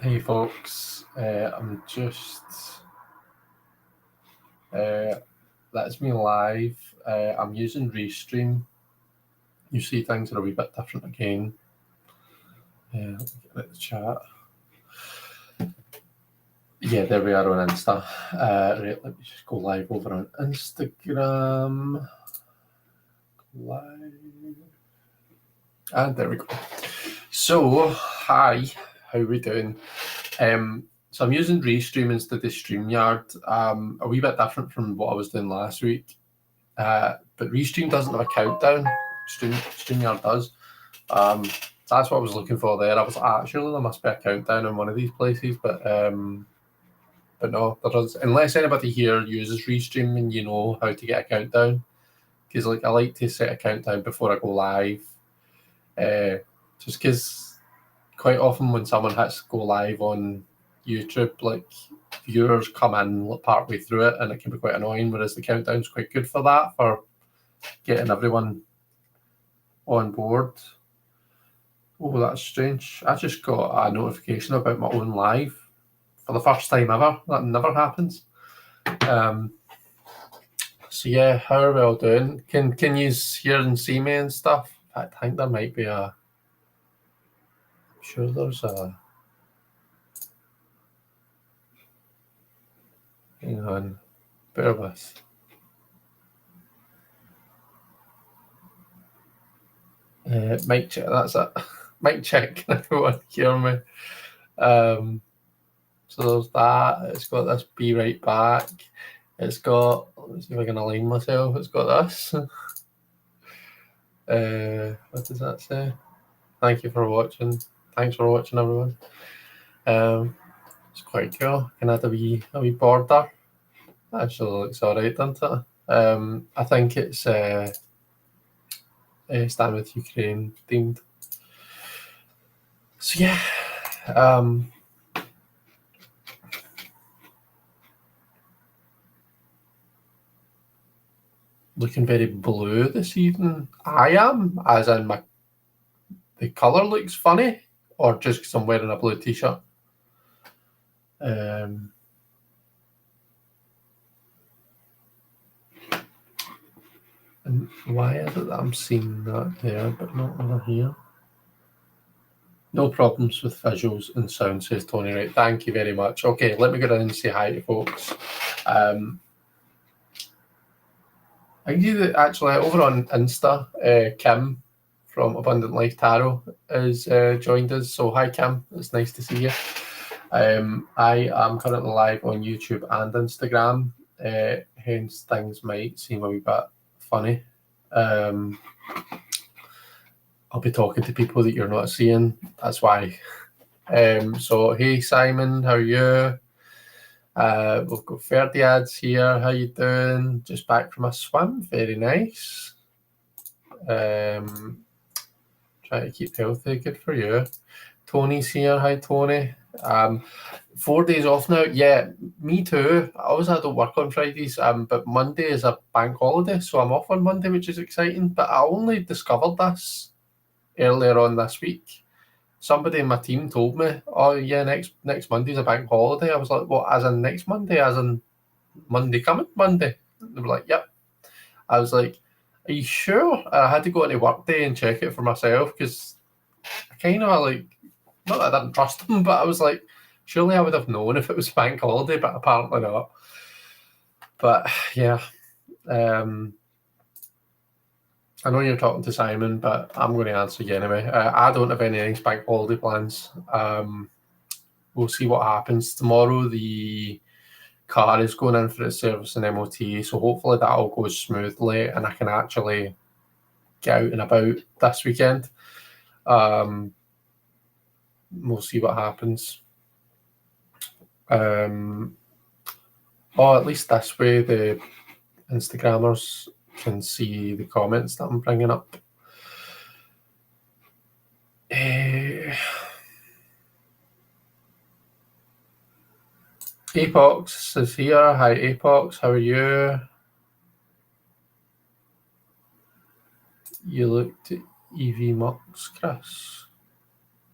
Hey folks, I'm just, that's me live. I'm using Restream. You see things are a wee bit different again. Let me get out the chat. Yeah, there we are on Insta. Right, let me just go live over on Instagram. Live. And there we go. So, hi, how we doing? So I'm using Restream instead of StreamYard. A wee bit different from what I was doing last week. But Restream doesn't have a countdown. StreamYard does. That's what I was looking for there. I was like, surely there must be a countdown in one of these places, but no, there doesn't. Unless anybody here uses Restream and you know how to get a countdown, because I like to set a countdown before I go live. Just because quite often when someone hits go live on YouTube, like viewers come in part way through it and it can be quite annoying, whereas the countdown's quite good for that, for getting everyone on board. Oh, that's strange. I just got a notification about my own live for the first time ever. That never happens. So yeah, how are we all doing? Can you hear and see me and stuff? I think there might be I'm sure there's a... Hang on, bear with. Mic check, that's it. Mic check, can everyone hear me? So there's that. It's got this be right back. It's got, let me see if I can align myself. It's got this. What does that say? Thank you for watching. Thanks for watching, everyone. It's quite cool. Can add a wee border. Actually looks alright, doesn't it? I think it's Stand with Ukraine themed. So yeah, looking very blue this evening. I am, as in the colour looks funny, or just because I'm wearing a blue t-shirt. And why is it that I'm seeing that there but not over here? No problems with visuals and sound, says Tony. Right, thank you very much. Okay, let me go down and say hi to folks. I can see that actually over on Insta, Kim from Abundant Life Tarot has joined us. So hi Kim, it's nice to see you. I am currently live on YouTube and Instagram, hence things might seem a wee bit funny. I'll be talking to people that you're not seeing, that's why. So hey Simon, how are you? We've got Ferdiad's here. How you doing? Just back from a swim. Very nice. Trying to keep healthy. Good for you. Tony's here. Hi, Tony. 4 days off now. Yeah, me too. Obviously, I don't work on Fridays, but Monday is a bank holiday, so I'm off on Monday, which is exciting. But I only discovered this earlier on this week. Somebody in my team told me, oh yeah, next Monday's a bank holiday. I was like, what, as in next Monday? As in Monday coming Monday? They were like, yep. I was like, are you sure? I had to go into Workday and check it for myself, because I kind of like, not that I didn't trust them, but I was like, surely I would have known if it was bank holiday, but apparently not. But yeah, I know you're talking to Simon, but I'm going to answer you anyway. I don't have any nice bank holiday plans. We'll see what happens. Tomorrow the car is going in for its service and MOT, so hopefully that all goes smoothly and I can actually get out and about this weekend. We'll see what happens. At least this way the Instagrammers can see the comments that I'm bringing up. Apox is here. Hi Apox, how are you? You looked at EV Mux, Chris.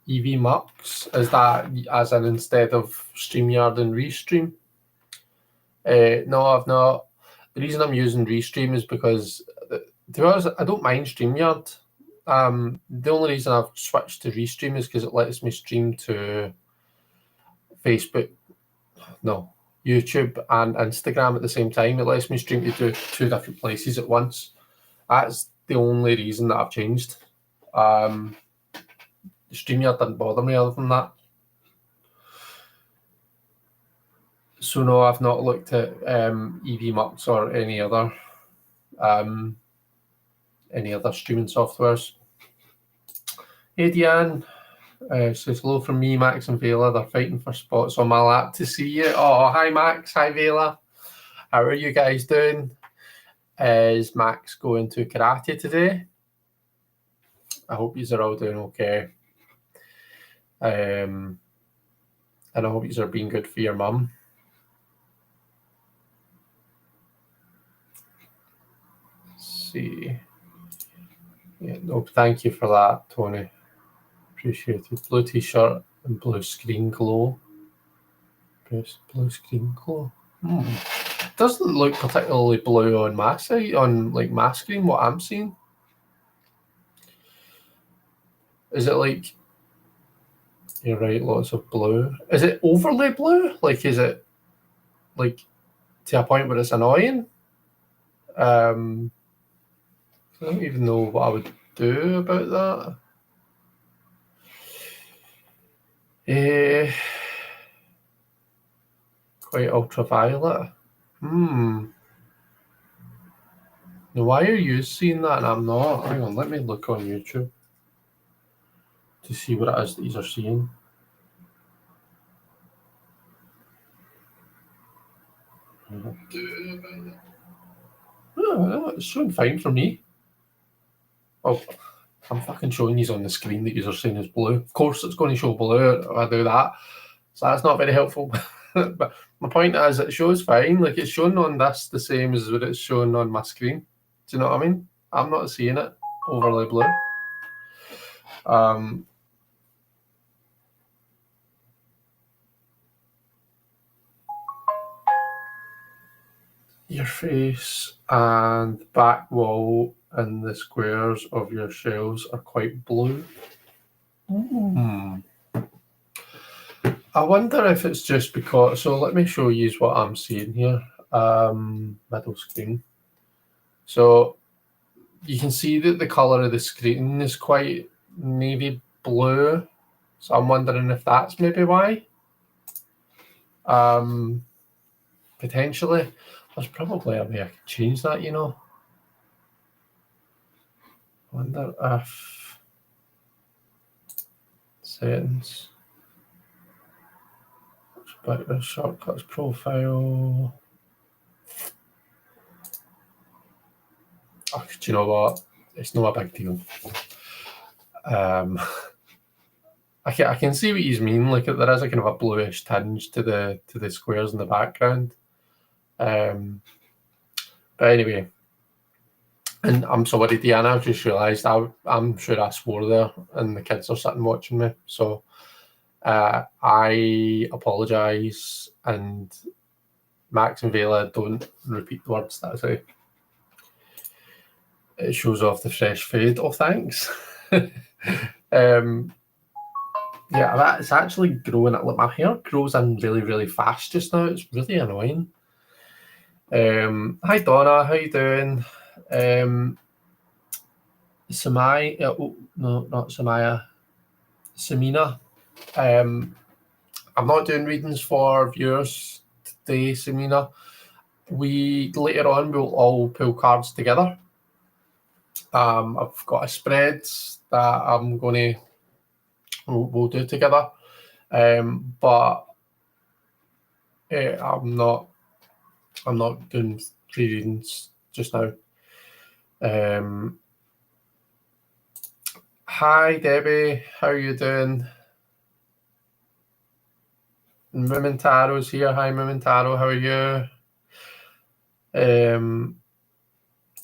EV Mux? Is that as in instead of StreamYard and Restream? No, I've not. The reason I'm using Restream is because, to be honest, I don't mind StreamYard. The only reason I've switched to Restream is because it lets me stream to Facebook, no, YouTube and Instagram at the same time. It lets me stream to two different places at once. That's the only reason that I've changed. StreamYard didn't bother me other than that. So no, I've not looked at EV Mux or any other streaming softwares. Hey Deanne, says hello from me, Max and Vela. They're fighting for spots on my lap to see you. Oh, hi Max, hi Vela. How are you guys doing? Is Max going to karate today? I hope you are all doing okay. And I hope you are being good for your mum. Let's see. Yeah, no, thank you for that, Tony. Appreciate it. Blue t-shirt and blue screen glow. Blue screen glow. Doesn't look particularly blue on my side, on like my screen, what I'm seeing. Is it like, you're right, lots of blue. Is it overly blue? Like, is it like to a point where it's annoying? I don't even know what I would do about that. Quite ultraviolet. Now, why are you seeing that and I'm not? Hang on, let me look on YouTube to see what it is that you're seeing. Oh, it's showing fine for me. Oh, I'm fucking showing these on the screen that you're saying is blue. Of course it's going to show blue if I do that. So that's not very helpful. But my point is it shows fine. Like it's shown on this the same as what it's shown on my screen. Do you know what I mean? I'm not seeing it overly blue. Your face and back wall and the squares of your shells are quite blue. I wonder if it's just because, so let me show you what I'm seeing here. Middle screen. So you can see that the color of the screen is quite navy blue. So I'm wondering if that's maybe why. Potentially. There's probably a way I could change that, you know. I wonder if settings. Back to shortcuts profile. Oh, do you know what? It's not a big deal. I can see what you mean. Like there is a kind of a bluish tinge to the squares in the background. But anyway, and I'm sorry, Deanna. I've just realised I'm sure I swore there, and the kids are sitting watching me. So I apologise, and Max and Vela, don't repeat the words that I say. It shows off the fresh fade. Oh, thanks. Yeah, it's actually growing. Like my hair grows in really, really fast just now. It's really annoying. Hi Donna, how you doing? Samaya, oh no, not Samaya. Samina. I'm not doing readings for viewers today, Samina. Later on we'll all pull cards together. I've got a spread that we'll do together. But I'm not doing free readings just now. Hi Debbie, how are you doing? Momentato's here. Hi Momentaro, how are you?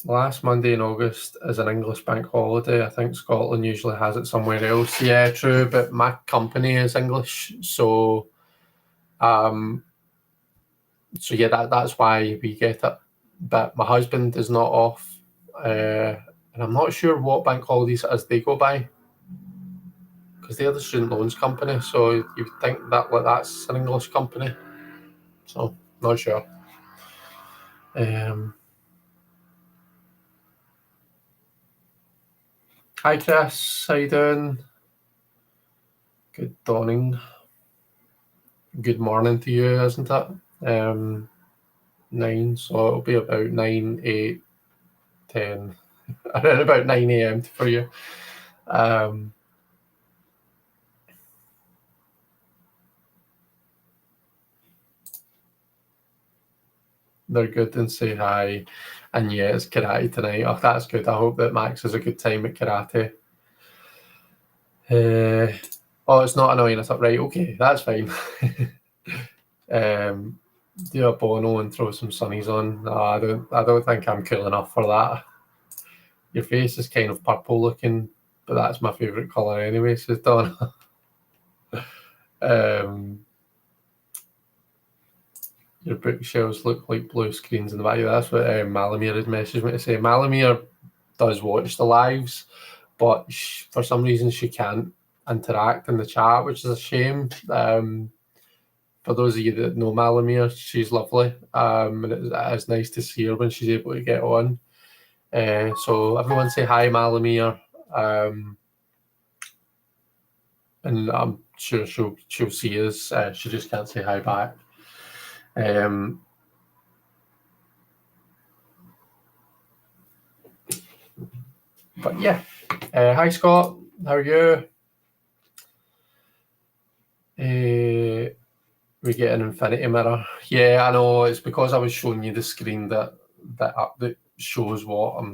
Last Monday in August is an English bank holiday. I think Scotland usually has it somewhere else. Yeah, true, but my company is English, so yeah, that's why we get it. But my husband is not off, and I'm not sure what bank holidays it is they go by, because they're the student loans company. So you would think that that's an English company. So not sure. Hi Chris, how you doing? Good dawning. Good morning to you, isn't it? 9, so it'll be about 9, 8, 10, around about 9 a.m. for you. They're good and say hi. And yeah, it's karate tonight. Oh, that's good. I hope that Max has a good time at karate. Oh, it's not annoying us up, right? Okay, that's fine. Do a Bono and throw some sunnies on. No, I don't think I'm cool enough for that. Your face is kind of purple looking, but that's my favourite colour anyway, says Donna. Your bookshelves look like blue screens in the back. That's what Malamir had messaged me to say. Malamir does watch the lives, but for some reason she can't interact in the chat, which is a shame. For those of you that know Malamir, she's lovely, and it is nice to see her when she's able to get on. So everyone say hi, Malamir, and I'm sure she'll see us. She just can't say hi back. But yeah, hi Scott, how are you? We get an infinity mirror. Yeah, I know, it's because I was showing you the screen that shows what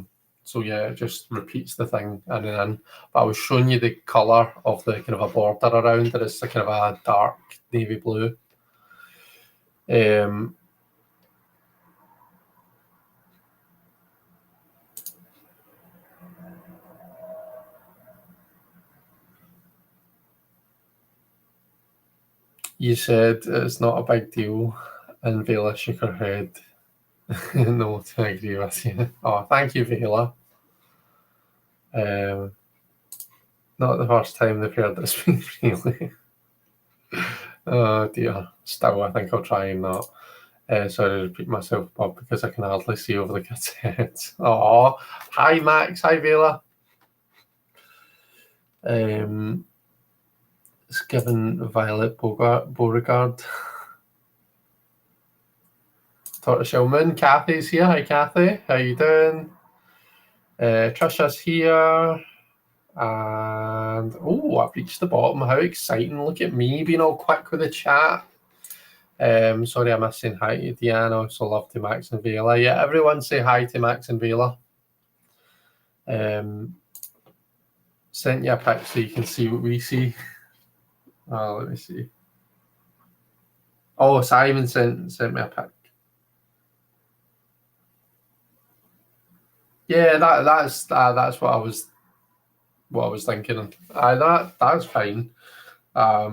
so yeah, it just repeats the thing in and in. But I was showing you the colour of the kind of a border around it. It's kind of a dark navy blue. You said it's not a big deal, and Vela shook her head. No, I agree with you. Oh, thank you, Vela. Not the first time they've heard this speak, really. Oh dear. Still, I think I'll try and not. Sorry to repeat myself, Bob, because I can hardly see over the kids' heads. Oh, hi Max, hi Vela. It's given Violet Beauregard. Tortoiseshell Moon, Kathy's here. Hi Kathy, how you doing? Trisha's here. And oh, I've reached the bottom. How exciting. Look at me being all quick with the chat. Sorry, I missed saying hi to Deanne. Also love to Max and Vela. Yeah, everyone say hi to Max and Vela. Sent you a pic so you can see what we see. Let me see. Oh, Simon sent me a pic. Yeah, that's what I was thinking. That's fine. I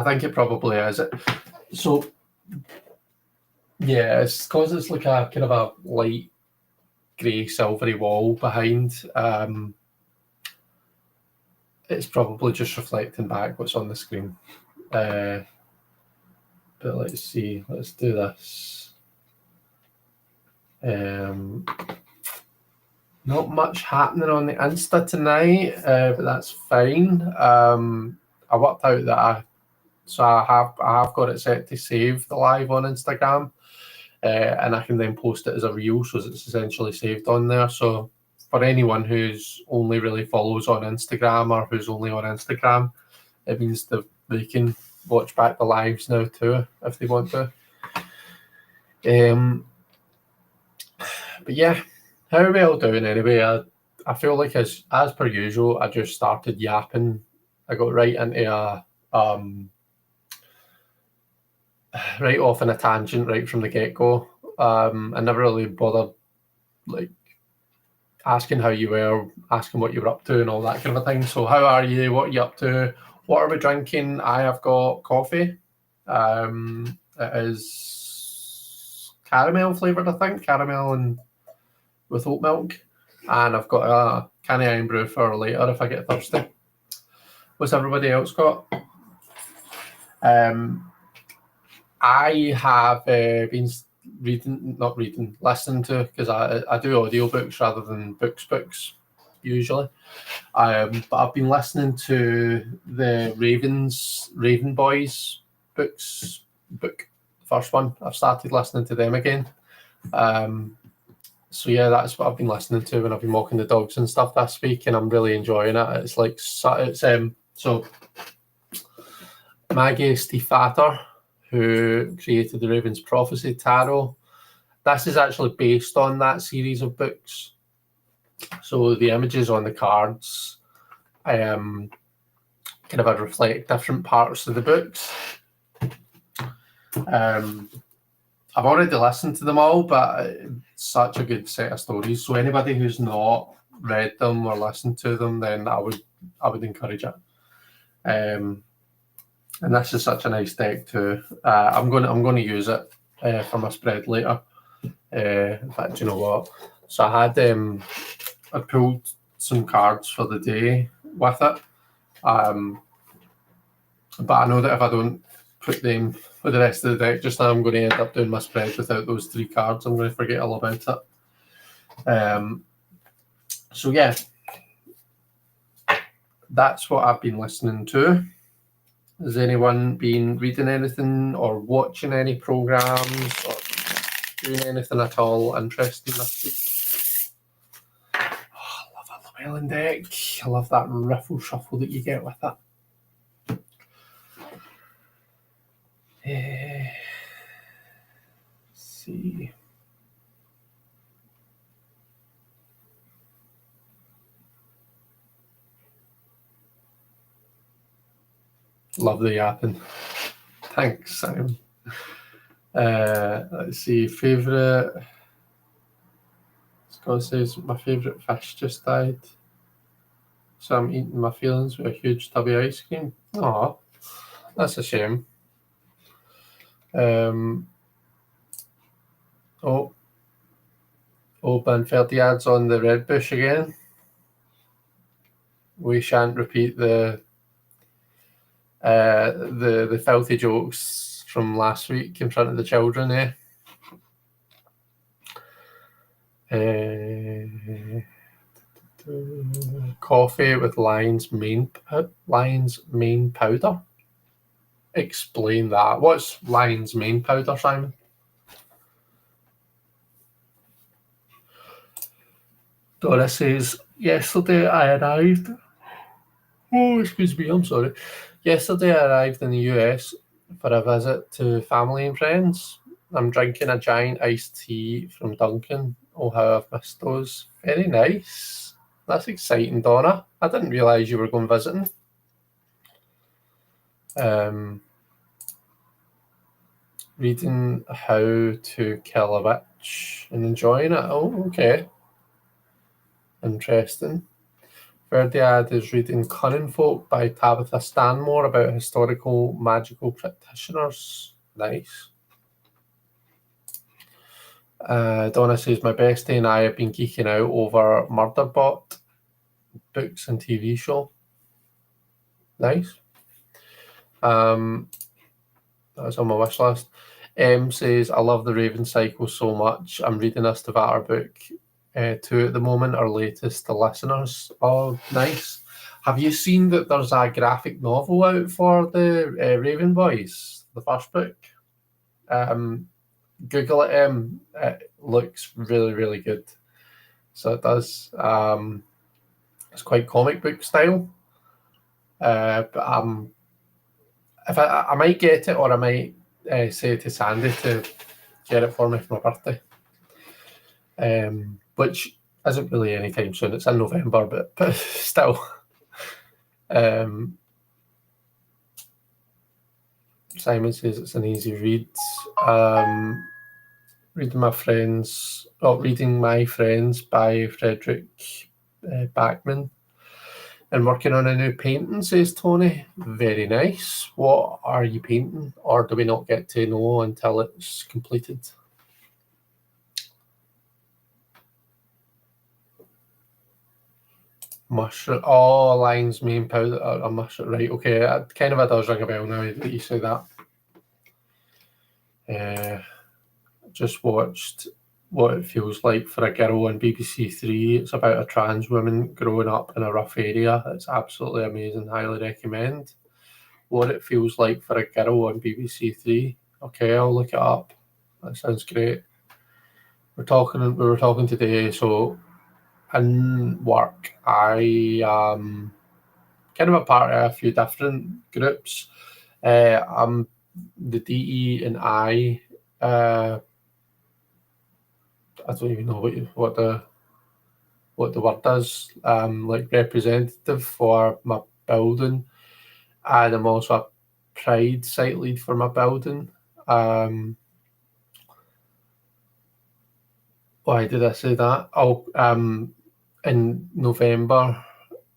think it probably is. So yeah, it's because it's like a kind of a light grey silvery wall behind. It's probably just reflecting back what's on the screen. But let's see. Let's do this. Not much happening on the Insta tonight, but that's fine. I worked out that I have got it set to save the live on Instagram, and I can then post it as a reel, so it's essentially saved on there. So for anyone who's only really follows on Instagram or who's only on Instagram, it means that they can watch back the lives now too if they want to. But yeah, how are we all doing anyway? I feel like as per usual, I just started yapping. I got right into a right off in a tangent right from the get-go. I never really bothered like asking how you were, asking what you were up to and all that kind of a thing. So how are you? What are you up to? What are we drinking? I have got coffee. It is caramel flavoured, I think. Caramel and with oat milk. And I've got a canny iron brew for later if I get thirsty. What's everybody else got? I have been listening to, because I do audiobooks rather than books usually. But I've been listening to the Raven Boys book, first one. I've started listening to them again. So yeah, that's what I've been listening to when I've been walking the dogs and stuff this week, and I'm really enjoying it. It's like so Maggie Stiefvater, who created the Raven's Prophecy Tarot. This is actually based on that series of books. So the images on the cards kind of reflect different parts of the books. I've already listened to them all, but it's such a good set of stories. So anybody who's not read them or listened to them, then I would encourage it. And this is such a nice deck too. I'm going to use it for my spread later. In fact, you know what? So I pulled some cards for the day with it. But I know that if I don't put them for the rest of the deck just now, I'm going to end up doing my spread without those 3 cards. I'm going to forget all about it. So yeah, that's what I've been listening to. Has anyone been reading anything or watching any programs or doing anything at all interesting this week? Oh, I love a Llewellyn deck. I love that riffle shuffle that you get with it. Let's see. Love the yapping. Thanks, Simon. Let's see. Favourite. Scott says, my favourite fish just died. So I'm eating my feelings with a huge tubby ice cream. Aw, that's a shame. Banferdiad's on the red bush again. We shan't repeat the filthy jokes from last week in front of the children, eh? Coffee with lion's mane powder. Explain that. What's lion's mane powder, Simon? Dora says, yesterday I arrived. Oh, excuse me, I'm sorry. Yesterday I arrived in the US for a visit to family and friends. I'm drinking a giant iced tea from Dunkin'. Oh, how I've missed those. Very nice. That's exciting, Donna. I didn't realise you were going visiting. Reading How to Kill a Witch and enjoying it. Oh, okay. Interesting. Verdiad is reading Cunning Folk by Tabitha Stanmore about historical magical practitioners. Nice. Donna says, my bestie and I have been geeking out over Murderbot books and TV show. Nice. That's on my wish list. M says, I love the Raven Cycle so much. I'm reading a Stavater book 2 at the moment, our latest to listeners. Oh, nice. Have you seen that there's a graphic novel out for the Raven Boys, the first book? Google it. It looks really, really good. So it does. It's quite comic book style. But if I might get it, or I might say to Sandy to get it for me for my birthday. Which isn't really anytime soon. It's in November, but still. Simon says it's an easy read. reading My Friends by Frederick Backman. And working on a new painting, says Tony. Very nice. What are you painting? Or do we not get to know until it's completed? Mushroom. Oh, lion's mane powder. A mushroom. Right, okay. It does ring a bell now that you say that. Just watched What It Feels Like for a Girl on BBC Three. It's about a trans woman growing up in a rough area. It's absolutely amazing. Highly recommend. What It Feels Like for a Girl on BBC Three. Okay, I'll look it up. That sounds great. We were talking today, so in work, I kind of a part of a few different groups. I'm the DE and I. I don't even know what the word is. Like representative for my building, and I'm also a Pride site lead for my building. Why did I say that? Oh, in November,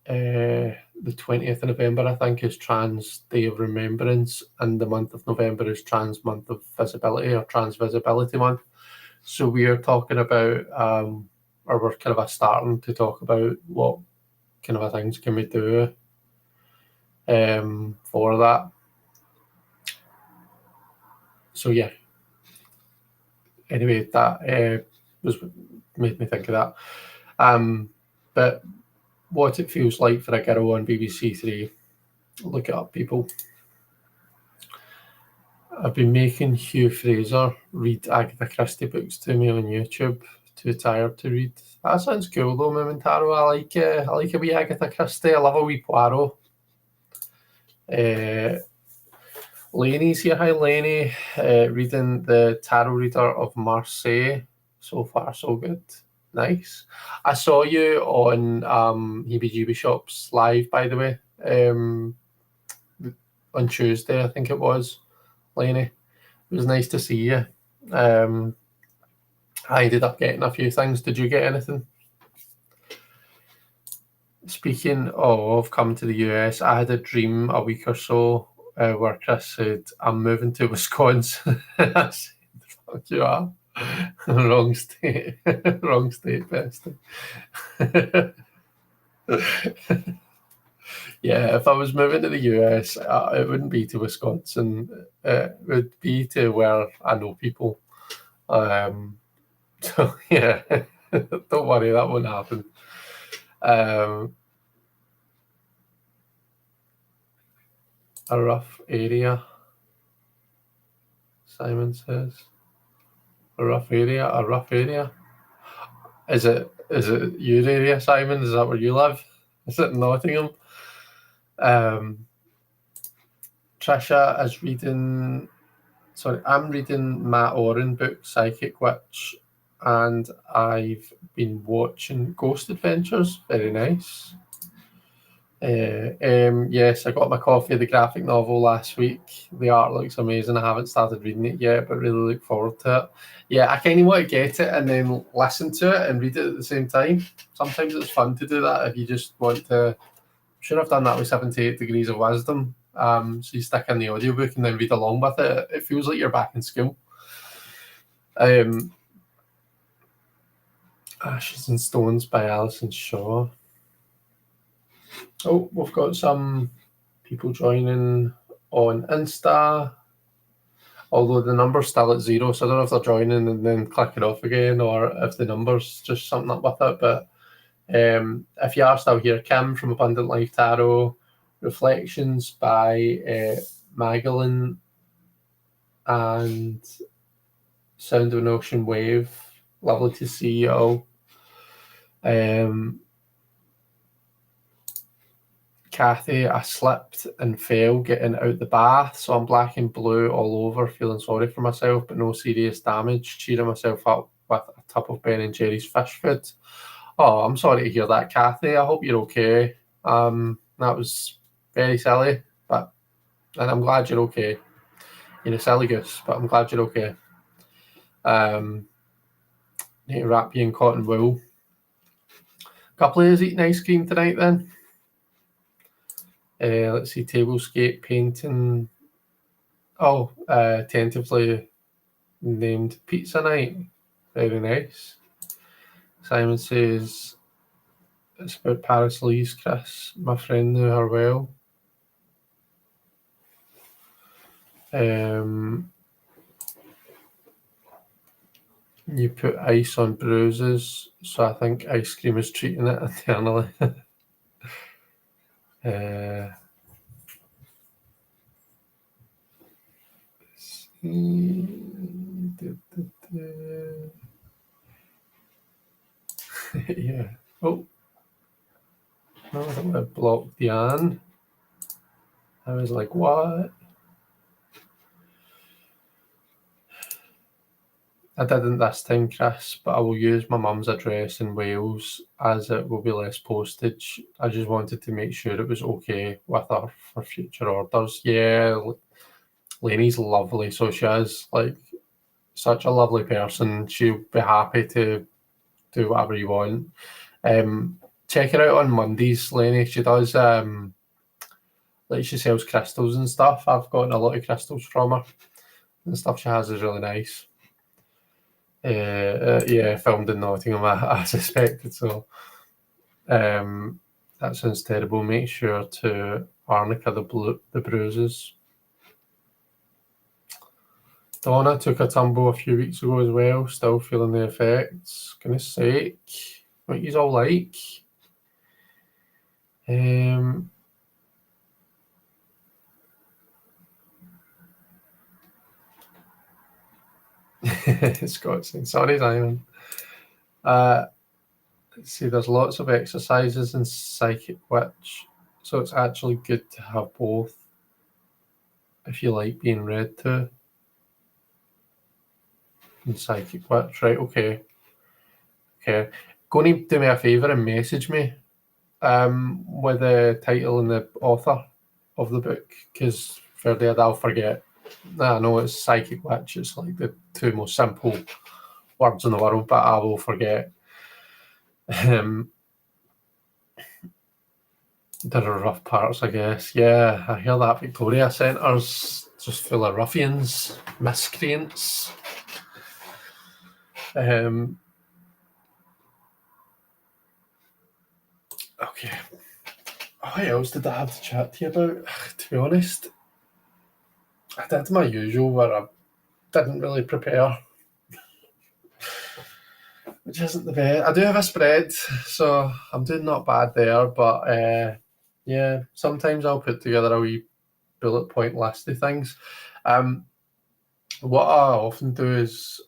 the 20th of November, I think, is Trans Day of Remembrance, and the month of November is Trans Month of Visibility or Trans Visibility Month. So we are talking about, or we're kind of starting to talk about what kind of things can we do for that. So yeah. Anyway, that made me think of that. But What It Feels Like for a Girl on BBC Three. Look it up, people. I've been making Hugh Fraser read Agatha Christie books to me on YouTube. Too tired to read. That sounds cool though, Momentaro. I like a wee Agatha Christie. I love a wee Poirot. Lainey's here. Hi, Lainey. Reading The Tarot Reader of Marseille. So far, so good. Nice. I saw you on Heebie Jeebie Shops live, by the way, on Tuesday, I think it was, Lainey. It was nice to see you. I ended up getting a few things. Did you get anything? Speaking of coming to the US, I had a dream a week or so where Chris said, I'm moving to Wisconsin. I said, fuck you are. Wrong state. Wrong state, bestie. Yeah, if I was moving to the US, it wouldn't be to Wisconsin. It would be to where I know people. So yeah, don't worry, that won't happen. A rough area, Simon says. A rough area. Is it your area, Simon? Is that where you live? Is it Nottingham? Trisha is reading. Sorry, I'm reading Matt Oren book, Psychic Witch, and I've been watching Ghost Adventures. Very nice. Yes, I got my copy of the graphic novel last week. The art looks amazing. I haven't started reading it yet, but really look forward to it. Yeah, I kind of want to get it and then listen to it and read it at the same time. Sometimes it's fun to do that if you just want to. I'm sure I've done that with 78 Degrees of Wisdom. So you stick in the audiobook and then read along with it. It feels like you're back in school. Ashes and Stones by Alison Shaw. Oh, we've got some people joining on Insta, although the number's still at 0, so I don't know if they're joining and then clicking off again or if the number's just something up with it. But if you are still here, Kim from Abundant Life Tarot, Reflections by Magdalene and Sound of an Ocean Wave. Lovely to see you all. Kathy, I slipped and fell getting out the bath, so I'm black and blue all over, feeling sorry for myself, but no serious damage. Cheering myself up with a tub of Ben & Jerry's fish food. Oh, I'm sorry to hear that, Kathy. I hope you're okay. That was very silly, and I'm glad you're okay. You're a silly goose, but I'm glad you're okay. Need to wrap you in cotton wool. Couple of us eating ice cream tonight then. Let's see, tablescape painting. Oh, tentatively named pizza night. Very nice. Simon says it's about Paris Lee's, Chris. My friend knew her well. You put ice on bruises, so I think ice cream is treating it internally. Yeah. Oh. No, I think I blocked Jan. I was like, what? I didn't this time, Chris, but I will use my mum's address in Wales as it will be less postage. I just wanted to make sure it was okay with her for future orders. Yeah, Lainey's lovely, so she is like such a lovely person. She'll be happy to do whatever you want. Check her out on Mondays, Lainey. She does like she sells crystals and stuff. I've gotten a lot of crystals from her. The stuff she has is really nice. Yeah, filmed in Nottingham, I suspected so. That sounds terrible. Make sure to arnica the bruises. Donna took a tumble a few weeks ago as well, still feeling the effects. Goodness sake, what you all like? Scott saying, sorry, Simon. Let's see, there's lots of exercises in Psychic Witch, so it's actually good to have both if you like being read to. In Psychic Witch, right? Okay. Go and do me a favour and message me with the title and the author of the book, because for that I'll forget. I know it's Psychic Witch, it's like the two most simple words in the world, but I will forget. There are rough parts, I guess. Yeah, I hear that Victoria Centre's just full of ruffians, miscreants. Okay. What else did I have to chat to you about? To be honest, I did my usual where I didn't really prepare, which isn't the best. I do have a spread, so I'm doing not bad there, but yeah, sometimes I'll put together a wee bullet point list of things. What I often do is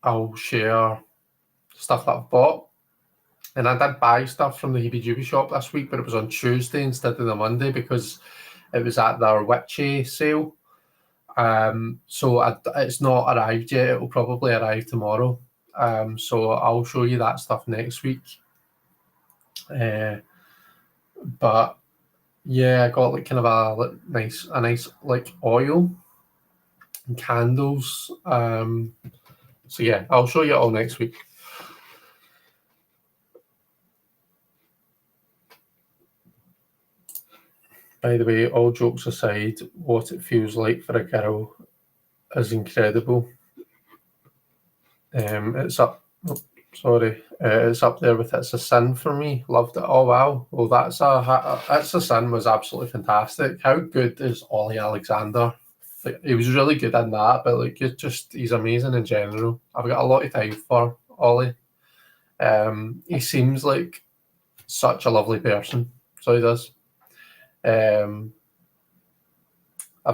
I'll share stuff that I've bought. And I did buy stuff from the Heebie Jeebie shop this week, but it was on Tuesday instead of the Monday because it was at their Witchy sale. So it's not arrived yet. It will probably arrive tomorrow. So I'll show you that stuff next week. But yeah, I got like kind of a nice like oil and candles. So yeah, I'll show you it all next week. By the way, all jokes aside, what it feels like for a girl is incredible. It's up. It's up there with It's a Sin for me. Loved it. Oh wow. Well, It's a Sin was absolutely fantastic. How good is Ollie Alexander? He was really good in that, but like he's amazing in general. I've got a lot of time for Ollie. He seems like such a lovely person. So he does. I've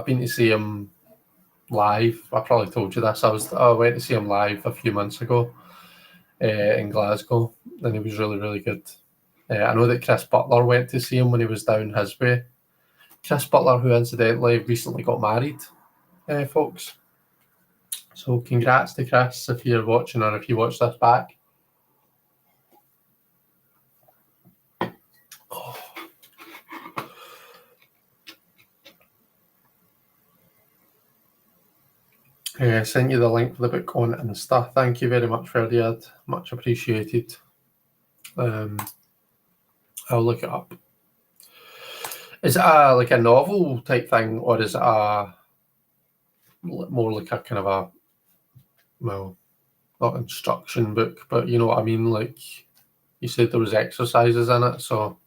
been to see him live. I probably told you this. I went to see him live a few months ago in Glasgow, and he was really, really good. I know that Chris Butler went to see him when he was down his way. Chris Butler, who incidentally recently got married, folks. So congrats to Chris if you're watching or if you watch this back. Oh. Sent you the link for the book on Insta. Thank you very much, Ferdiad. Much appreciated. I'll look it up. Is it like a novel type thing, or is it more like a kind of a, well, not instruction book, but you know what I mean? Like you said, there was exercises in it, so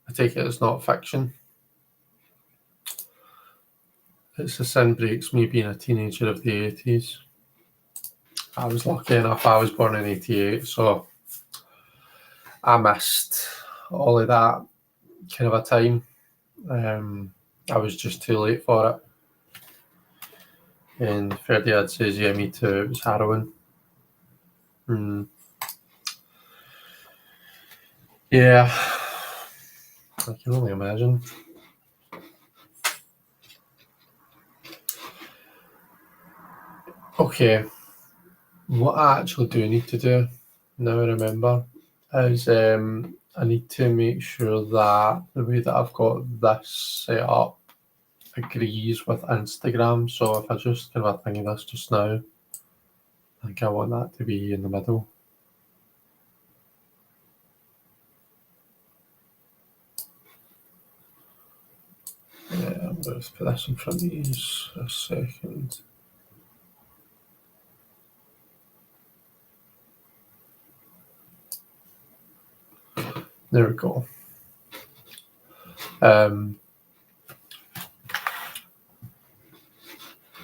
I take it it's not fiction. It's a Sin Breaks Me Being a Teenager of the 80s. I was lucky enough, I was born in 88, so I missed all of that kind of a time. I was just too late for it. And Ferdiad says, yeah, me too, it was harrowing. Yeah, I can only imagine. Okay, what I actually do need to do, now I remember, is I need to make sure that the way that I've got this set up agrees with Instagram. So if I just kind of think of this just now, I think I want that to be in the middle. Yeah, I'm going to put this in front of you a second. There we go.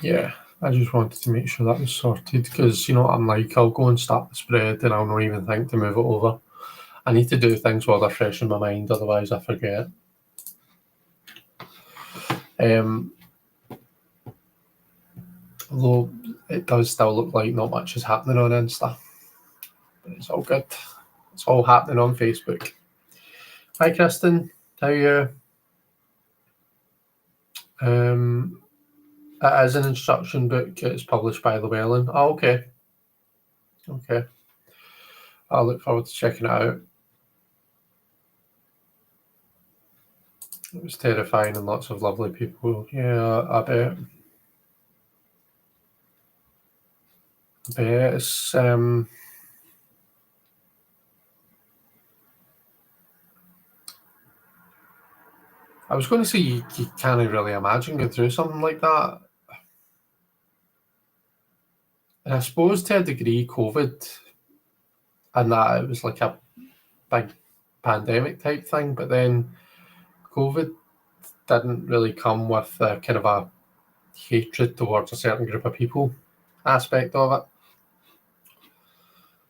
Yeah, I just wanted to make sure that was sorted because, you know what I'm like, I'll go and start the spread and I'll not even think to move it over. I need to do things while they're fresh in my mind, otherwise I forget. Although it does still look like not much is happening on Insta. But it's all good. It's all happening on Facebook. Hi, Kristen. How are you? It is an instruction book. It's published by Llewellyn. Oh, okay. Okay. I'll look forward to checking it out. It was terrifying and lots of lovely people. Yeah, I bet. It's I was going to say you can't really imagine going through something like that. And I suppose to a degree, COVID and that it was like a big pandemic type thing, but then COVID didn't really come with a kind of a hatred towards a certain group of people aspect of it.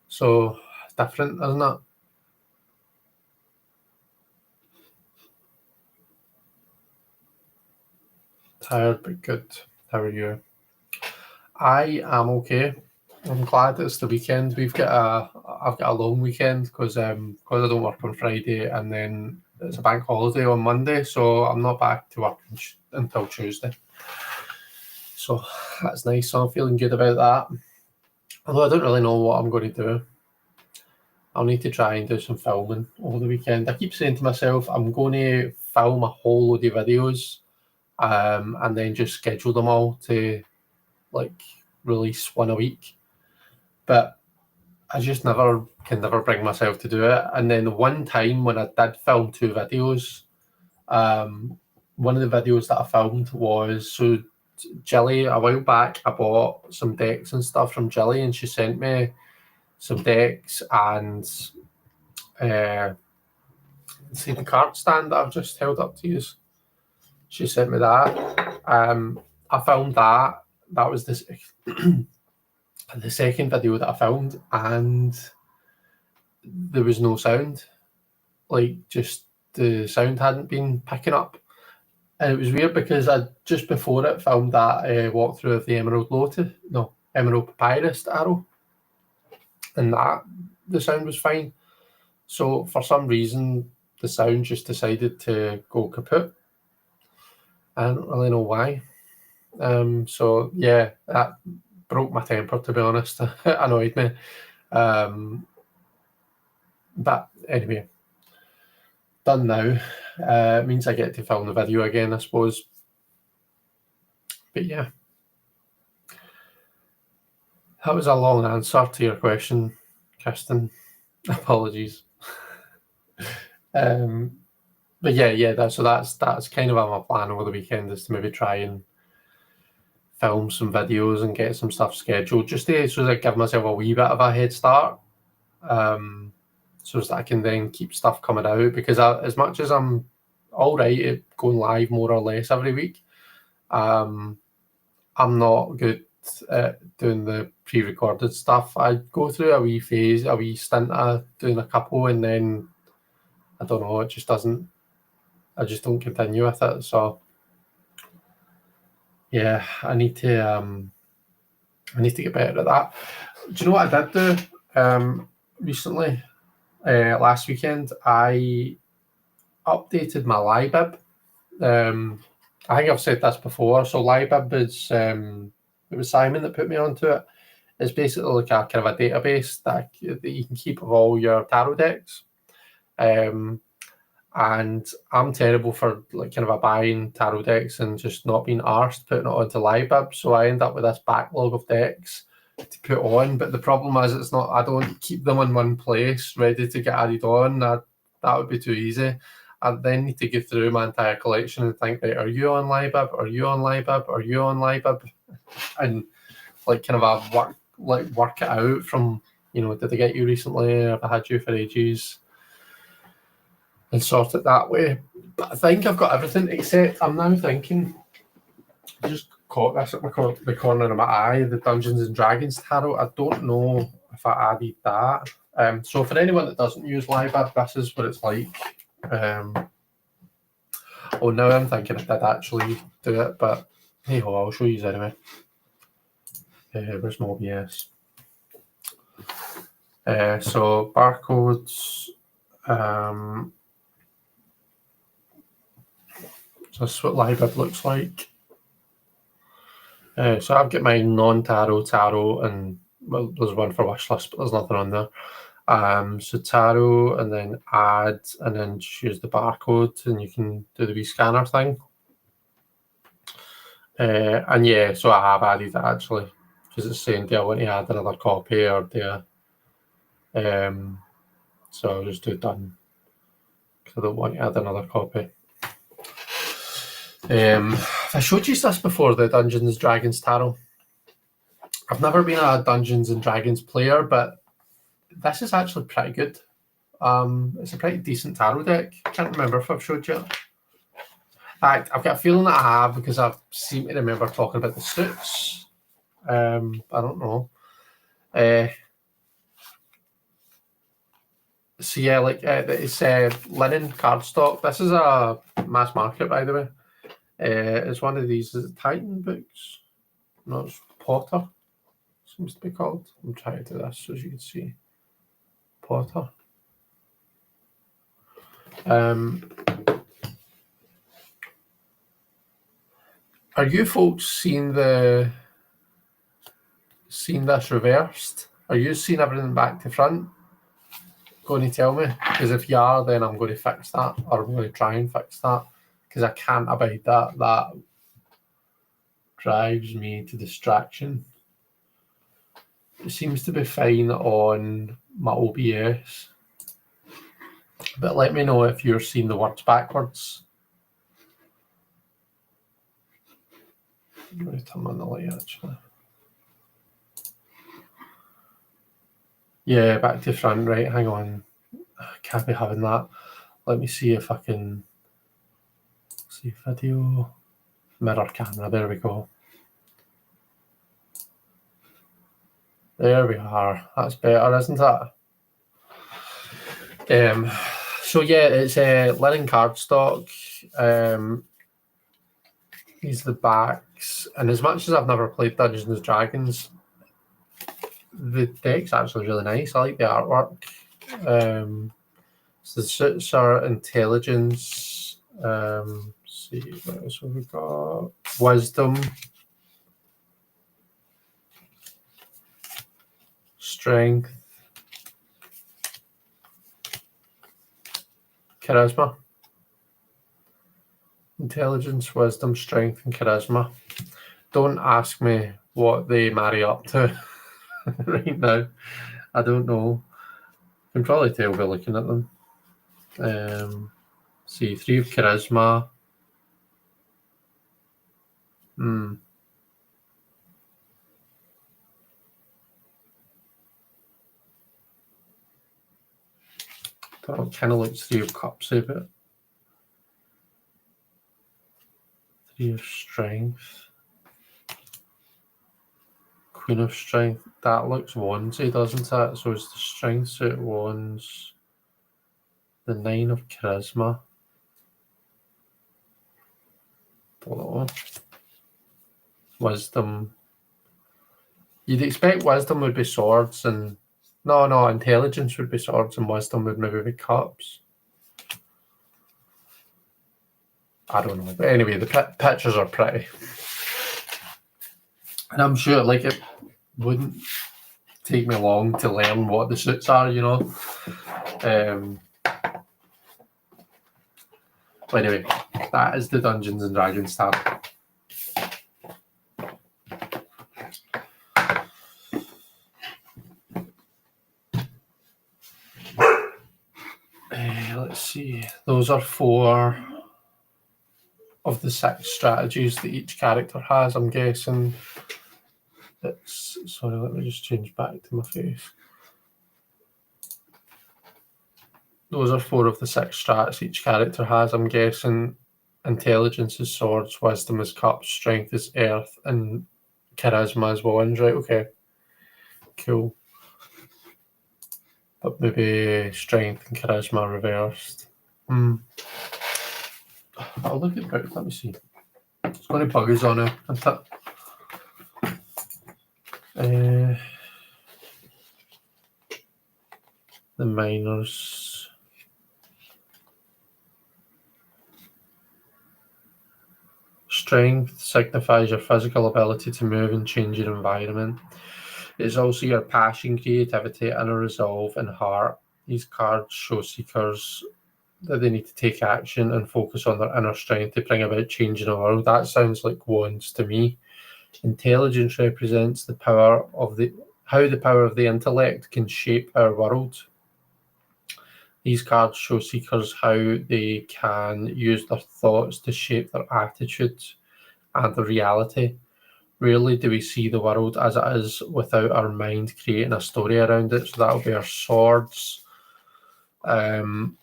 So different, isn't it? Tired but good. How are you? I am okay. I'm glad it's the weekend. I've got a long weekend because I don't work on Friday and then it's a bank holiday on Monday, so I'm not back to work until Tuesday. So that's nice. So I'm feeling good about that. Although I don't really know what I'm going to do. I'll need to try and do some filming over the weekend. I keep saying to myself, I'm going to film a whole load of videos, and then just schedule them all to like release one a week. But I just can never bring myself to do it. And then one time when I did film 2 videos, one of the videos that I filmed was so Jilly, a while back, I bought some decks and stuff from Jilly, and she sent me some decks and see the card stand that I've just held up to you. She sent me that. I filmed that. That was this the second video that I filmed, and there was no sound. Like, just the sound hadn't been picking up. And it was weird because I just before it filmed that walkthrough of the Emerald Papyrus arrow, and that the sound was fine. So for some reason, the sound just decided to go kaput. I don't really know why. So yeah, that broke my temper, to be honest. It annoyed me. But anyway, done now. It means I get to film the video again, I suppose. But yeah, That was a long answer to your question, Kirsten. Apologies. But yeah, that's kind of my plan over the weekend, is to maybe try and film some videos and get some stuff scheduled, just to sort of give myself a wee bit of a head start, so that I can then keep stuff coming out. Because as much as I'm all right at going live more or less every week, I'm not good at doing the pre-recorded stuff. I go through a wee stint of doing a couple, and then I don't know, I just don't continue with it. So yeah, I need to get better at that. Do you know what I did do recently? Last weekend, I updated my libib. I think I've said this before. So libib is it was Simon that put me onto it. It's basically like a kind of a database that you can keep of all your tarot decks. And I'm terrible for like kind of buying tarot decks and just not being arsed putting it onto libib. So I end up with this backlog of decks to put on. But the problem is I don't keep them in one place ready to get added on. That would be too easy. I then need to go through my entire collection and think, right, are you on libib? Are you on libib? Are you on libib? And like kind of work it out from, did I get you recently? Have I had you for ages? And sort it that way. But I think I've got everything, except I'm now thinking, I just caught this at the corner of my eye, the Dungeons and Dragons tarot. I don't know if I added that. So for anyone that doesn't use libib, this is what it's like. Now I'm thinking I did actually do it, but hey ho, I'll show you anyway. Where's my OBS? So barcodes. So this is what libib looks like. So I've got my non-tarot tarot, and well, there's one for wishlist, but there's nothing on there. So tarot, and then add, and then just use the barcode, and you can do the wee scanner thing. And yeah, so I have added that actually, because it's saying, do I want to add another copy, or do I? So I'll just do done, because I don't want to add another copy. I showed you this before, the Dungeons and Dragons tarot. I've never been a Dungeons and Dragons player, but this is actually pretty good. It's a pretty decent tarot deck. I can't remember if I've showed you it. In fact, I've got a feeling that I have, because I seem to remember talking about the suits. I don't know. So yeah, it's linen cardstock. This is a mass market, by the way. It's one of these. Is it Titan books? No, it's Potter. Seems to be called. I'm trying to do this so as you can see. Potter. Are you folks seeing this reversed? Are you seeing everything back to front? Going to tell me? Because if you are, then I'm going to fix that, or I'm going to try and fix that, because I can't abide that. That drives me to distraction. It seems to be fine on my OBS, but let me know if you're seeing the words backwards. I'm going to turn on the light actually. Yeah, back to front, right? Hang on. I can't be having that. Let me see if I can see video. Mirror camera, there we go. There we are. That's better, isn't it? So yeah, it's linen cardstock. These are the backs, and as much as I've never played Dungeons and Dragons, the deck's actually really nice. I like the artwork. So the suits are intelligence. Let's see, what else have we got? Wisdom, strength, charisma. Intelligence, wisdom, strength, and charisma. Don't ask me what they marry up to. right now. I don't know. You can probably tell by looking at them. See, 3 of charisma. Don't know, kind of looks 3 of cups a bit. 3 of strength. Queen of strength. That looks wandsy, doesn't it? So it's the strength suit wands. The 9 of charisma. Don't know. Wisdom. You'd expect wisdom would be swords and... No, intelligence would be swords and wisdom would maybe be cups. I don't know. But anyway, the pictures are pretty. And I'm sure, like, it wouldn't take me long to learn what the suits are, you know. But anyway, that is the Dungeons and Dragons tab. Let's see. Those are 4 of the 6 strategies that each character has. I'm guessing it's... Sorry, let me just change back to my face. Those are 4 of the 6 strats each character has. I'm guessing intelligence is swords, wisdom is cups, strength is earth, and charisma is wands, right? Okay. Cool. But maybe strength and charisma reversed. I'll look at it. Let me see. It's going to bug us on it, isn't it? The minors. Strength signifies your physical ability to move and change your environment. It's also your passion, creativity, inner resolve, and heart. These cards show seekers that they need to take action and focus on their inner strength to bring about change in the world. That sounds like wands to me. Intelligence represents the power of how the power of the intellect can shape our world. These cards show seekers how they can use their thoughts to shape their attitudes and their reality. Rarely do we see the world as it is without our mind creating a story around it. So that'll be our swords. I'm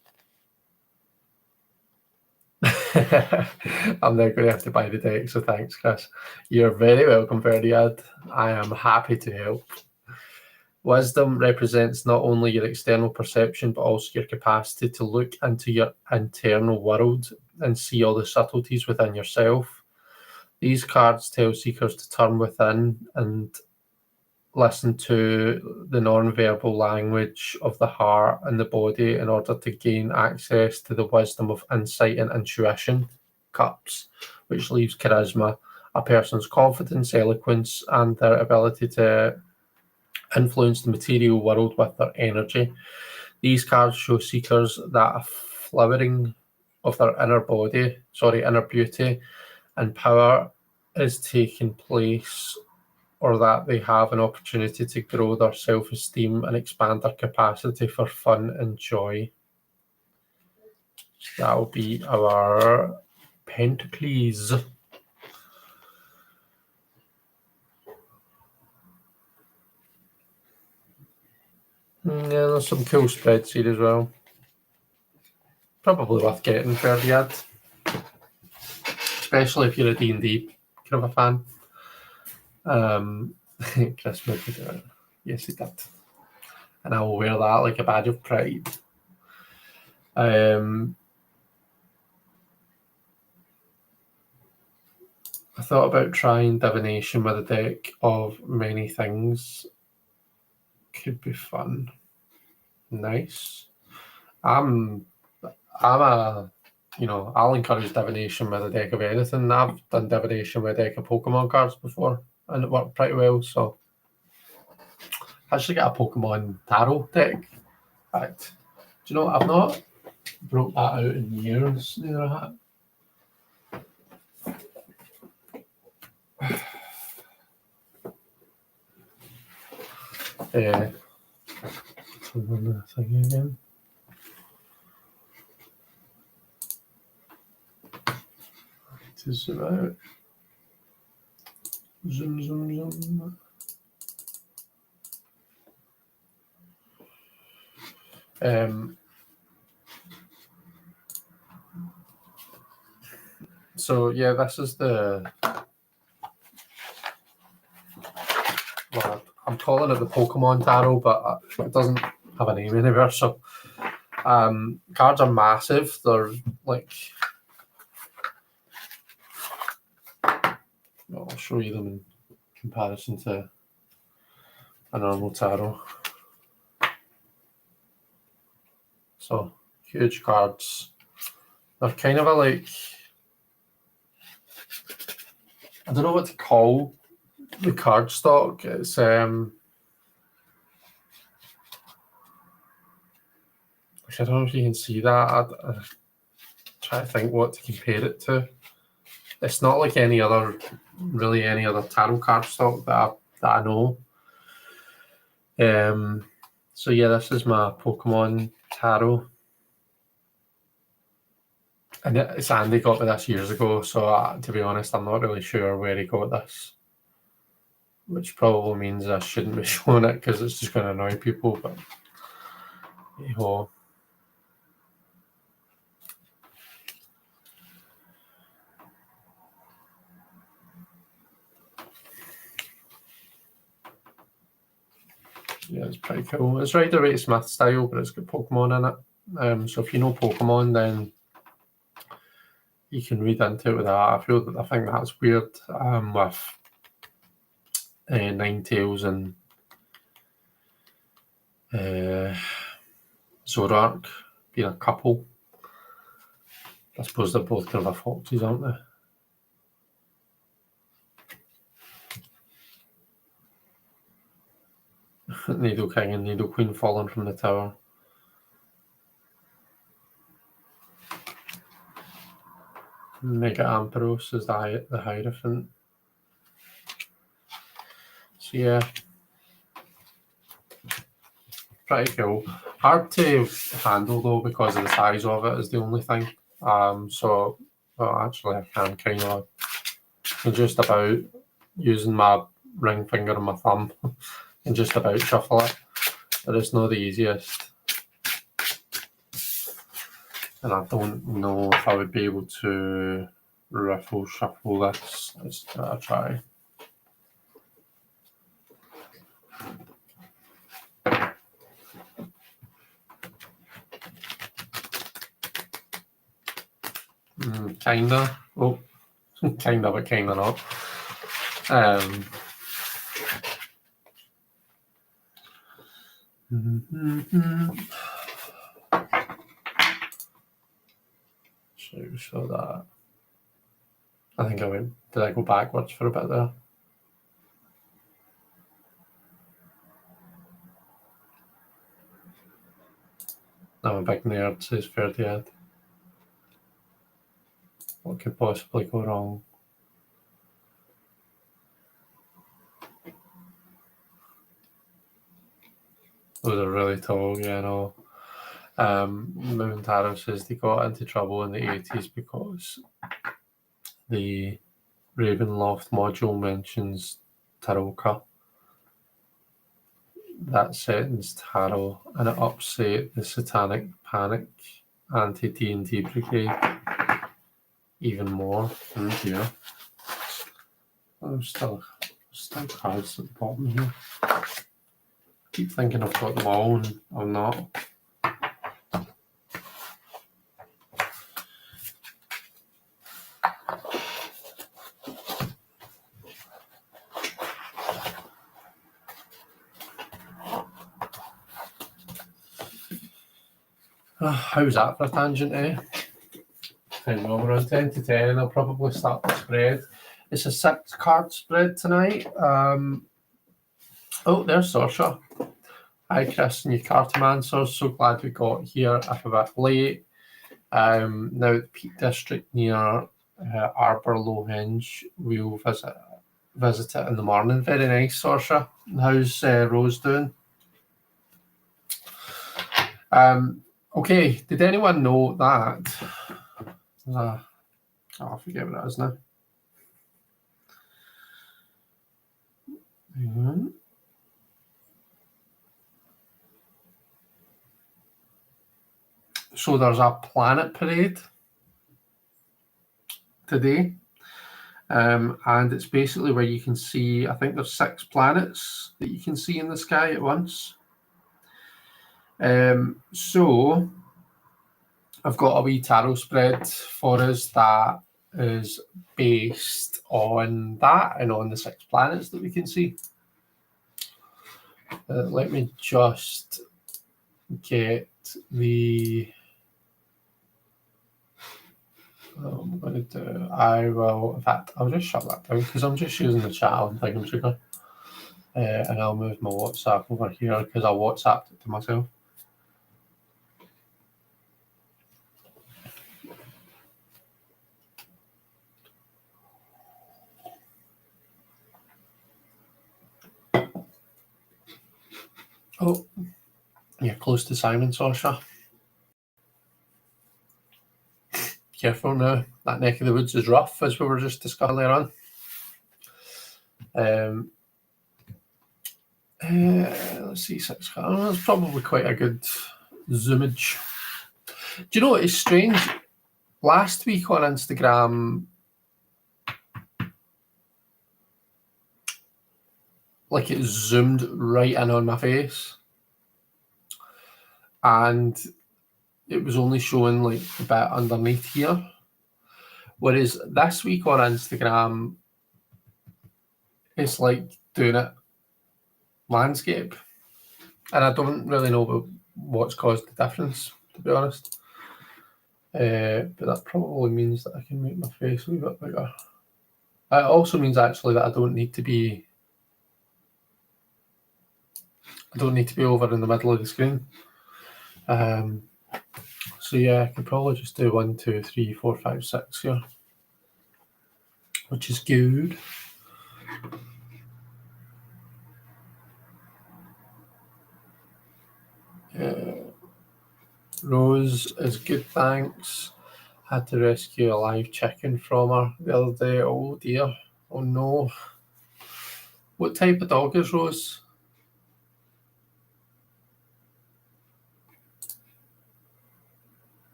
now going to have to buy the deck, so thanks, Chris. You're very welcome, Verdiad. I am happy to help. Wisdom represents not only your external perception, but also your capacity to look into your internal world and see all the subtleties within yourself. These cards tell seekers to turn within and listen to the non-verbal language of the heart and the body in order to gain access to the wisdom of insight and intuition, cups, which leaves charisma, a person's confidence, eloquence, and their ability to influence the material world with their energy. These cards show seekers that a flowering of their inner beauty and power is taking place, or that they have an opportunity to grow their self-esteem and expand their capacity for fun and joy. So that will be our Pentacles. Yeah, there's some cool spreads here as well. Probably worth getting for the ad, especially if you're a D&D kind of a fan. Chris made me do it. Yes, he did. And I will wear that like a badge of pride. I thought about trying divination with a deck of many things. Could be fun. Nice. I'll encourage divination with a deck of anything. I've done divination with a deck of Pokemon cards before, and it worked pretty well. So I actually got a Pokemon tarot deck. In fact, do you know what? I've not broke that out in years. Neither I have. Turn on the thing again. To zoom out. Zoom. So yeah, this is the, well, I'm calling it the Pokemon Tarot, but it doesn't have a name anywhere. So cards are massive. They're like, well, I'll show you them in comparison to a normal tarot. So huge cards. They're kind of a like, I don't know what to call the card stock. It's I don't know if you can see that. I try to think what to compare it to. It's not like any other tarot card stock that I know. So yeah, this is my Pokemon Tarot. And it's Andy got me this years ago, so to be honest, I'm not really sure where he got this. Which probably means I shouldn't be showing it because it's just going to annoy people, but hey-ho. Yeah, it's pretty cool. It's Rider-Waite-Smith style, but it's got Pokemon in it. So if you know Pokemon, then you can read into it with that. I think that's weird with Ninetales and Zoroark being a couple. I suppose they're both kind of foxes, aren't they? Needle King and Needle Queen falling from the tower. Mega Ampharos is the Hierophant. So yeah, pretty cool. Hard to handle though because of the size of it is the only thing. So well, actually I can kind of just about using my ring finger and my thumb and just about shuffle it, but it's not the easiest. And I don't know if I would be able to riffle shuffle this. Let's give it a try. Kinda. Oh, kinda, but kinda not. So that I think did I go backwards for a bit there? I'm a big nerd, says Ferdiad. What could possibly go wrong? Those are really tall, yeah, I know. Moon Taro says they got into trouble in the 80s because the Ravenloft module mentions Taroka. That sentence tarot, and it upset the Satanic Panic anti-D&D brigade even more. Oh dear. There's still cards at the bottom here. Keep thinking I've got them all and I'm not. How's that for a tangent, eh? Well, we're on 10 to 10. I'll probably start the spread. It's a 6-card spread tonight. Oh, there's Saoirse. Hi, Chris and your Cartomancer. So glad we got here up a bit late. Now at the Peak District near Arbor Lowhenge. We'll visit it in the morning. Very nice, Saoirse. How's Rose doing? Okay, did anyone know that? I forget what it is now. So there's a planet parade today, and it's basically where you can see, I think there's 6 planets that you can see in the sky at once. So I've got a wee tarot spread for us that is based on that and on the 6 planets that we can see. Let me just get the... I'm going to do... in fact, I'll just shut that down because I'm just using the chat on Thingamajigger. And I'll move my WhatsApp over here because I WhatsApped it to myself. Oh, you're close to Simon, Sasha. Careful now. That neck of the woods is rough, as we were just discussing earlier on. Let's see, 6. That's probably quite a good zoomage. Do you know what is strange? Last week on Instagram, like it zoomed right in on my face, and it was only showing like a bit underneath here. Whereas this week on Instagram, it's like doing it landscape, and I don't really know what's caused the difference, to be honest. But that probably means that I can make my face a wee bit bigger. It also means actually that I don't need to be over in the middle of the screen. So yeah, I could probably just do 1, 2, 3, 4, 5, 6 here, which is good. Rose is good, thanks. Had to rescue a live chicken from her the other day. Oh dear. Oh no. What type of dog is Rose?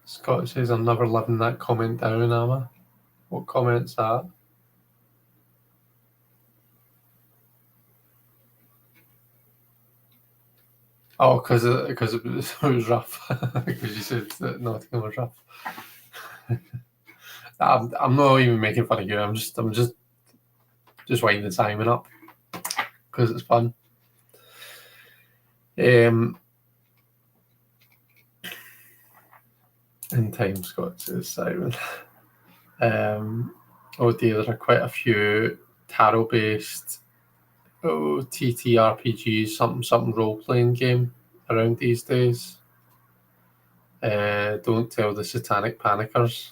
Scott says, I'm never living that comment down, am I? What comment's that? Oh, because it was rough. Because you said that Nottingham was rough. I'm not even making fun of you. I'm just winding Simon up because it's fun. In time, Scott says Simon. Oh dear, there are quite a few tarot-based TTRPGs, something role-playing game around these days. Don't tell the satanic panickers.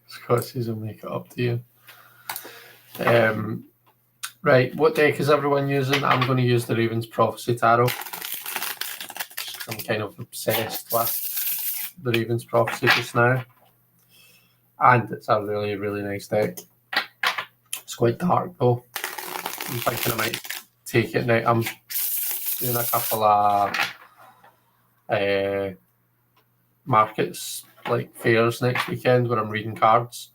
Scott says I'll make it up to you. Right, what deck is everyone using? I'm going to use the Raven's Prophecy Tarot. I'm kind of obsessed with the Raven's Prophecy just now. And it's a really, really nice deck. It's quite dark though. I'm thinking I might take it now. I'm doing a couple of markets, like fairs next weekend where I'm reading cards.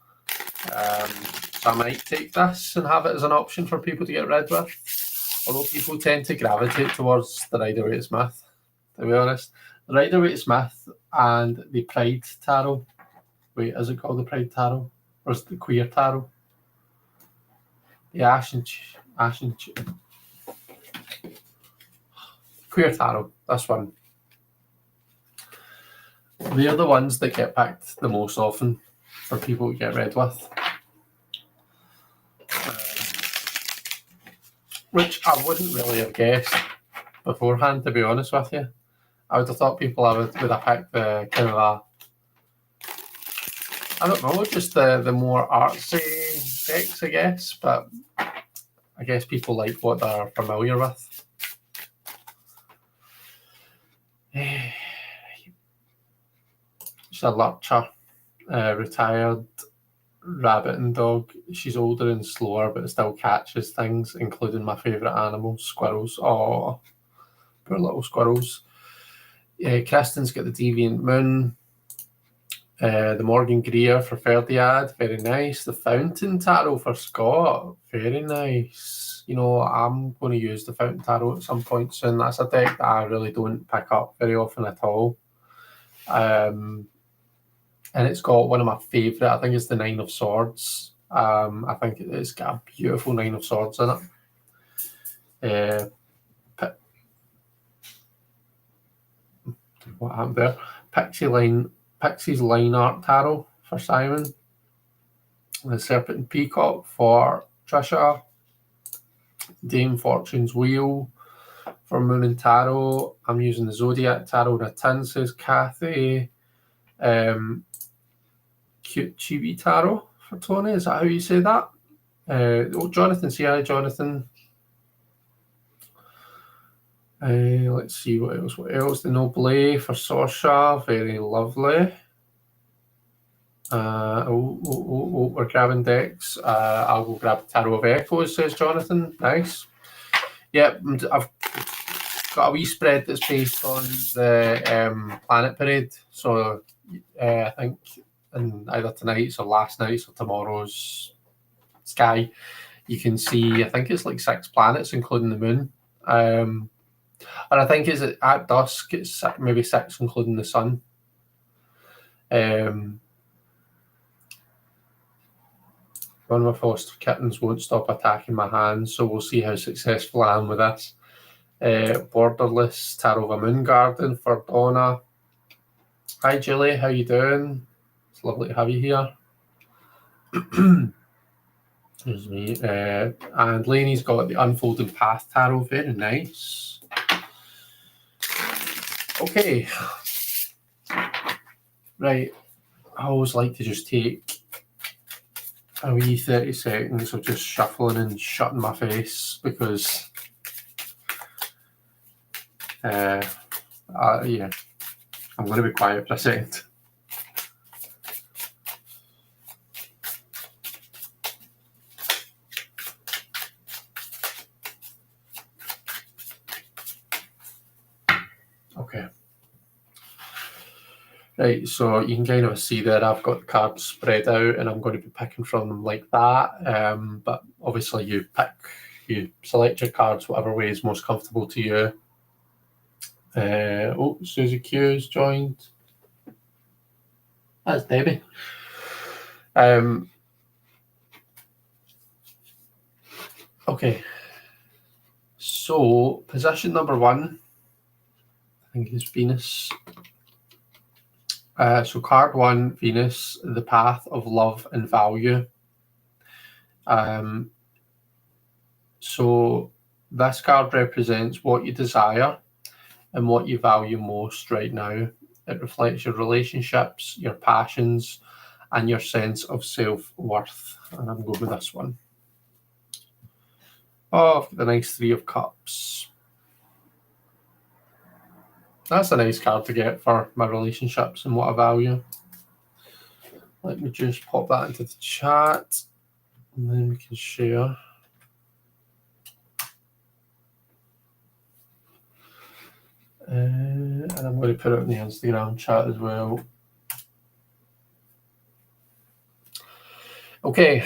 So I might take this and have it as an option for people to get rid with. Although people tend to gravitate towards the Rider-Waite-Smith, to be honest. The Rider-Waite-Smith and the Pride Tarot. Wait, is it called the Pride Tarot? Or is it the Queer Tarot? The Queer Tarot, this one. They're the ones that get picked the most often for people to get rid with. Which I wouldn't really have guessed beforehand, to be honest with you. I would have thought people would have picked the kind of I don't know, just the more artsy decks, I guess. But I guess people like what they're familiar with. She's a lurcher, retired rabbit and dog. She's older and slower, but still catches things, including my favourite animals, squirrels. Oh, poor little squirrels. Kristen's got the Deviant Moon. The Morgan Greer for Ferdiad, very nice. The Fountain Tarot for Scott, very nice. You know, I'm going to use the Fountain Tarot at some point soon. That's a deck that I really don't pick up very often at all. And it's got one of my favourite, I think it's the Nine of Swords. I think it's got a beautiful Nine of Swords in it. What happened there? Pixie's Line Art Tarot for Simon. The Serpent and Peacock for Trisha. Dame Fortune's Wheel for Moon and Tarot. I'm using the Zodiac Tarot in a tin, says Kathy. Cute Chibi Tarot for Tony. Is that how you say that? Jonathan's here. Jonathan. Let's see what else. The Noble for Sorsha. Very lovely. We're grabbing decks. I'll go grab Tarot of Echoes, says Jonathan. Nice. Yep, I've got a wee spread that's based on the Planet Parade. So I think in either tonight's or last night's or tomorrow's sky, you can see, I think it's like 6 planets, including the moon. And I think is it at dusk, it's maybe 6, including the sun. One of my foster kittens won't stop attacking my hands, so we'll see how successful I am with this. Borderless Tarot of a Moon Garden for Donna. Hi Julie, how you doing? It's lovely to have you here. There's me. And Lainey's got the Unfolding Path Tarot, very nice. Okay. Right. I always like to just take a wee 30 seconds of just shuffling and shutting my face because yeah, I'm going to be quiet for a second. Okay. Right, so you can kind of see that I've got the cards spread out and I'm going to be picking from them like that. But obviously you select your cards whatever way is most comfortable to you. Susie Q's joined. That's Debbie. Okay. So position number 1, I think is Venus. So card 1, Venus, the path of love and value. So this card represents what you desire and what you value most right now. It reflects your relationships, your passions, and your sense of self-worth. And I'm going with this one. Oh, the nice 3 of Cups. That's a nice card to get for my relationships and what I value. Let me just pop that into the chat and then we can share. And I'm going to put it in the Instagram chat as well. Okay.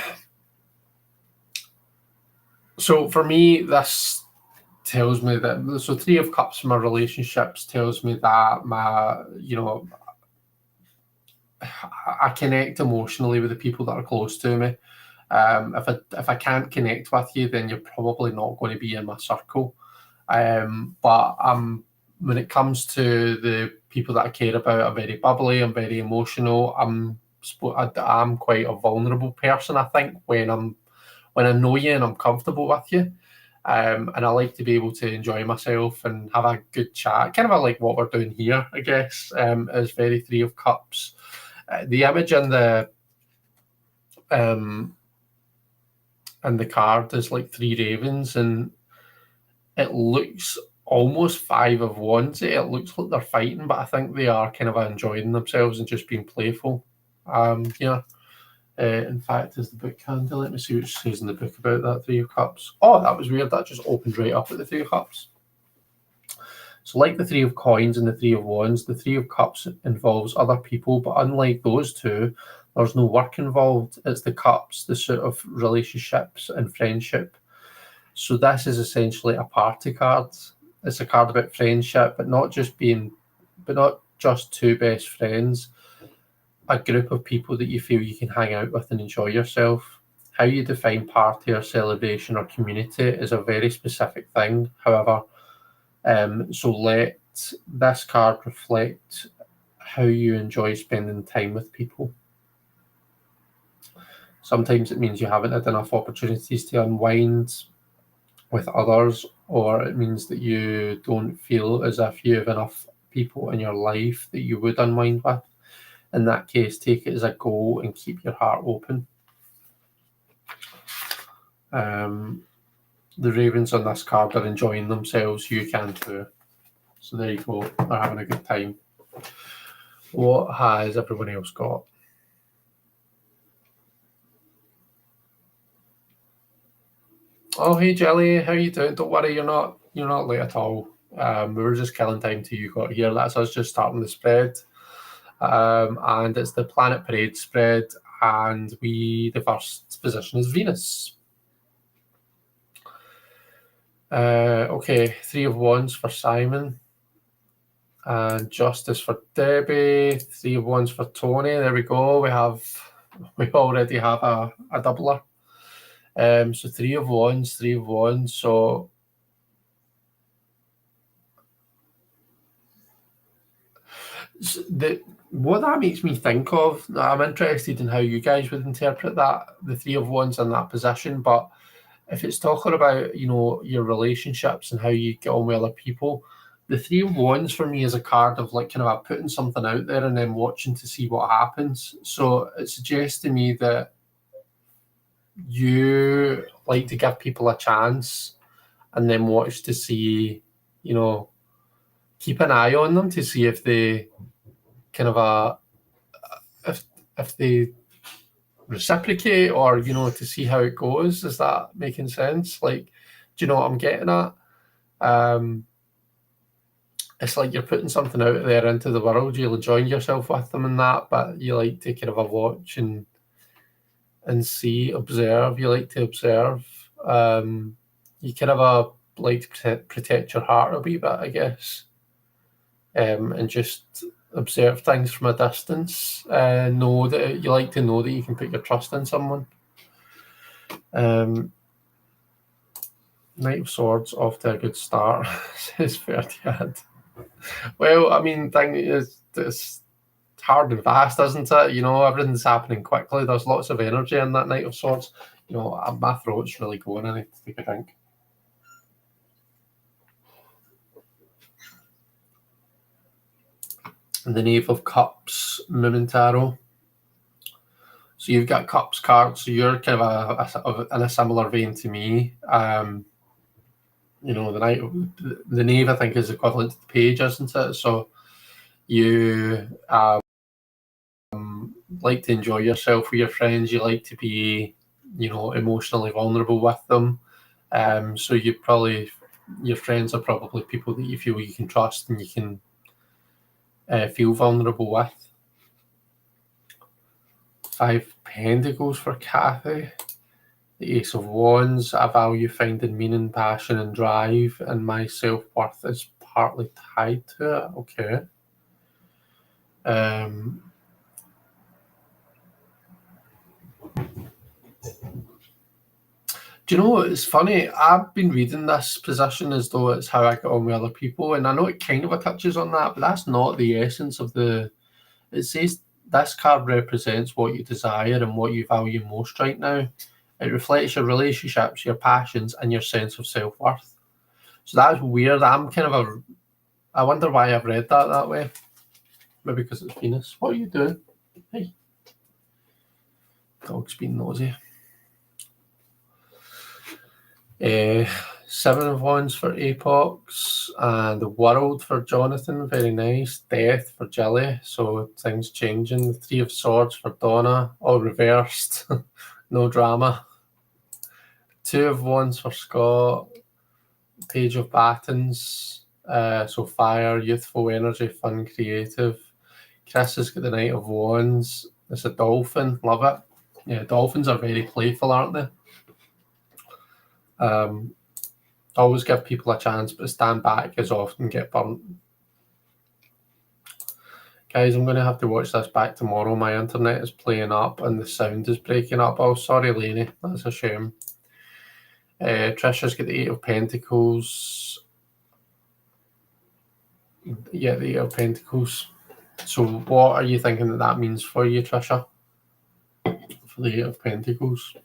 So for me, this tells me that, so 3 of Cups for my relationships tells me that I connect emotionally with the people that are close to me. If I can't connect with you, then you're probably not going to be in my circle. But when it comes to the people that I care about, I'm very bubbly, I'm very emotional. I'm quite a vulnerable person, I think, when I know you and I'm comfortable with you. And I like to be able to enjoy myself and have a good chat, kind of like what we're doing here, I guess, is very 3 of Cups. The image in the card is like 3 ravens, and it looks almost 5 of Wands. It looks like they're fighting, but I think they are kind of enjoying themselves and just being playful. Yeah. In fact, is the book handy? Let me see what it says in the book about that Three of Cups. Oh, that was weird. That just opened right up at the Three of Cups. So like the Three of Coins and the Three of Wands, the Three of Cups involves other people, but unlike those two, there's no work involved. It's the cups, the sort of relationships and friendship. So this is essentially a party card. It's a card about friendship, but not just two best friends, a group of people that you feel you can hang out with and enjoy yourself. How you define party or celebration or community is a very specific thing. However, so let this card reflect how you enjoy spending time with people. Sometimes it means you haven't had enough opportunities to unwind with others, or it means that you don't feel as if you have enough people in your life that you would unwind with. In that case, take it as a goal and keep your heart open. The ravens on this card are enjoying themselves. You can too. So there you go. They're having a good time. What has everyone else got? Oh, hey Jelly, how you doing? Don't worry, you're not late at all. We were just killing time till you got here. That's us just starting the spread. And it's the Planet Parade spread, and the first position is Venus. Okay, Three of Wands for Simon. And Justice for Debbie. Three of Wands for Tony. There we go. We already have a doubler. So Three of Wands. So what that makes me think of, I'm interested in how you guys would interpret that, the Three of Wands in that position. But if it's talking about, your relationships and how you get on with other people, the Three of Wands for me is a card of like kind of putting something out there and then watching to see what happens. So it suggests to me that you like to give people a chance and then watch to see, keep an eye on them to see if they kind of if they reciprocate, or to see how it goes. Is that making sense? Like, do you know what I'm getting at? It's like you're putting something out there into the world. You'll enjoy yourself with them and that, but you like to kind of watch and see, observe. You like to observe. You kind of like to protect your heart a wee bit, I guess, and just observe things from a distance. Know that you like to know that you can put your trust in someone. Knight of Swords off to a good start, says Ferdiad. Well, I mean, thing is, it's hard and fast, isn't it? Everything's happening quickly. There's lots of energy in that Knight of Swords. My throat's really going. I need to take a drink. And the Knave of Cups, Moon Tarot. So you've got Cups cards. So you're kind of in a similar vein to me. The Knave, I think, is equivalent to the Page, isn't it? So you like to enjoy yourself with your friends. You like to be, emotionally vulnerable with them. So your friends are probably people that you feel you can trust and you can feel vulnerable with. Five Pentacles for Kathy. The Ace of Wands. I value finding meaning, passion, and drive, and my self-worth is partly tied to it. Okay. Do you know what? It's funny. I've been reading this position as though it's how I get on with other people, and I know it kind of touches on that, but that's not the essence of the. It says this card represents what you desire and what you value most right now. It reflects your relationships, your passions, and your sense of self-worth. So that's weird. I wonder why I've read that way. Maybe because it's Venus. What are you doing? Hey. Dog's being nosy. Seven of Wands for Apox, and the World for Jonathan, very nice. Death for Jelly, so things changing. The Three of Swords for Donna, all reversed, no drama. Two of Wands for Scott, Page of Batons, so fire, youthful energy, fun, creative. Chris has got the Knight of Wands. It's a dolphin, love it. Yeah, dolphins are very playful, aren't they? Always give people a chance, but stand back as often get burnt. Guys, I'm going to have to watch this back tomorrow. My internet is playing up and the sound is breaking up. Oh, sorry, Lainey. That's a shame. Trisha's got the Eight of Pentacles. Yeah, the Eight of Pentacles. So what are you thinking that means for you, Trisha? For the Eight of Pentacles.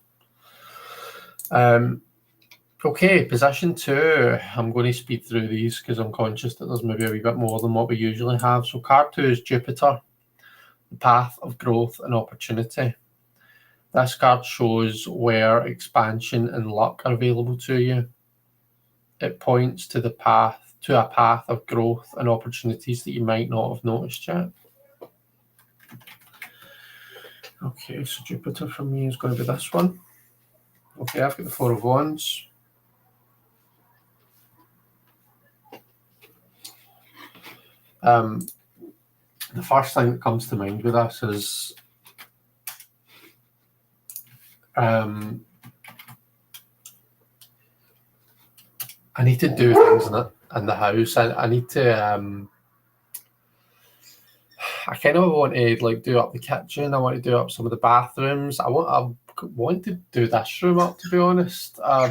Okay, position 2. I'm going to speed through these because I'm conscious that there's maybe a wee bit more than what we usually have. So card 2 is Jupiter, the path of growth and opportunity. This card shows where expansion and luck are available to you. It points to a path of growth and opportunities that you might not have noticed yet. Okay, so Jupiter for me is going to be this one. Okay, I've got the Four of Wands. The first thing that comes to mind with this is I need to do things in the house. I need to I kind of want to like do up the kitchen. I want to do up some of the bathrooms. I want to do this room up, to be honest. I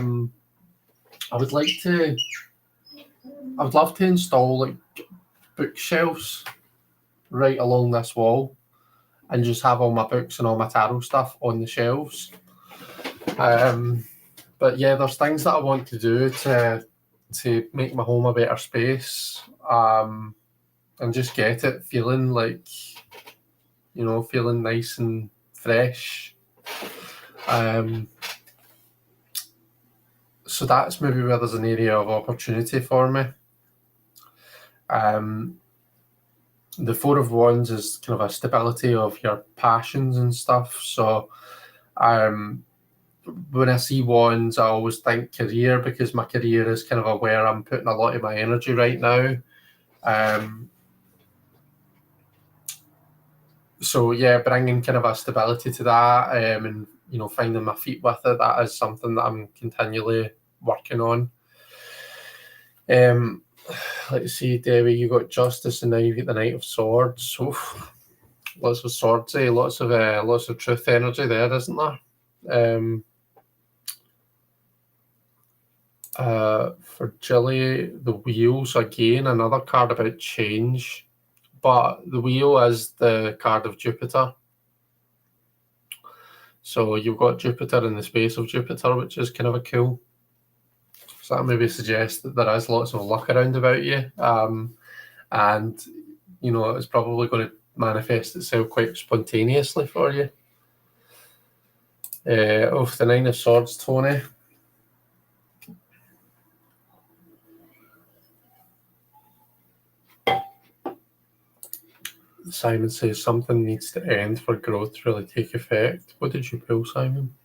would love to install like bookshelves right along this wall and just have all my books and all my tarot stuff on the shelves. But yeah, there's things that I want to do to make my home a better space, and just get it feeling like, feeling nice and fresh. So that's maybe where there's an area of opportunity for me. The Four of Wands is kind of a stability of your passions and stuff. So when I see wands, I always think career, because my career is kind of where I'm putting a lot of my energy right now. So yeah, bringing kind of a stability to that, and finding my feet with it, that is something that I'm continually working on. Let's see, Debbie, you got Justice and now you get the Knight of Swords. Oof. Lots of swords, lots of truth energy there, isn't there? For Jilly, the Wheel. So again, another card about change, but the Wheel is the card of Jupiter. So you've got Jupiter in the space of Jupiter, which is kind of a cool. So that maybe suggests that there is lots of luck around about you, and it's probably going to manifest itself quite spontaneously for you. The Nine of Swords, Tony. Simon says something needs to end for growth to really take effect. What did you pull, Simon?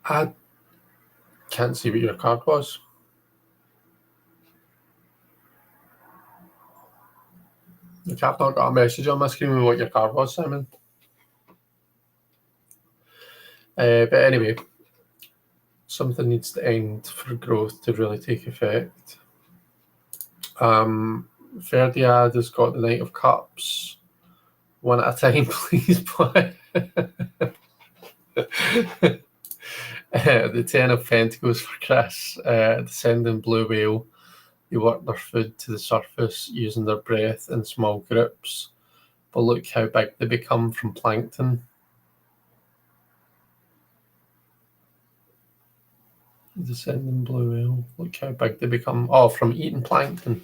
I can't see what your card was. I've not got a message on my screen with what your card was, Simon. But anyway, something needs to end for growth to really take effect. Ferdiad has got the Knight of Cups. One at a time, please, boy. The Ten of Pentacles for Chris. Descending blue whale. They work their food to the surface using their breath in small groups. But look how big they become from plankton. Descending blue whale. Look how big they become. Oh, from eating plankton.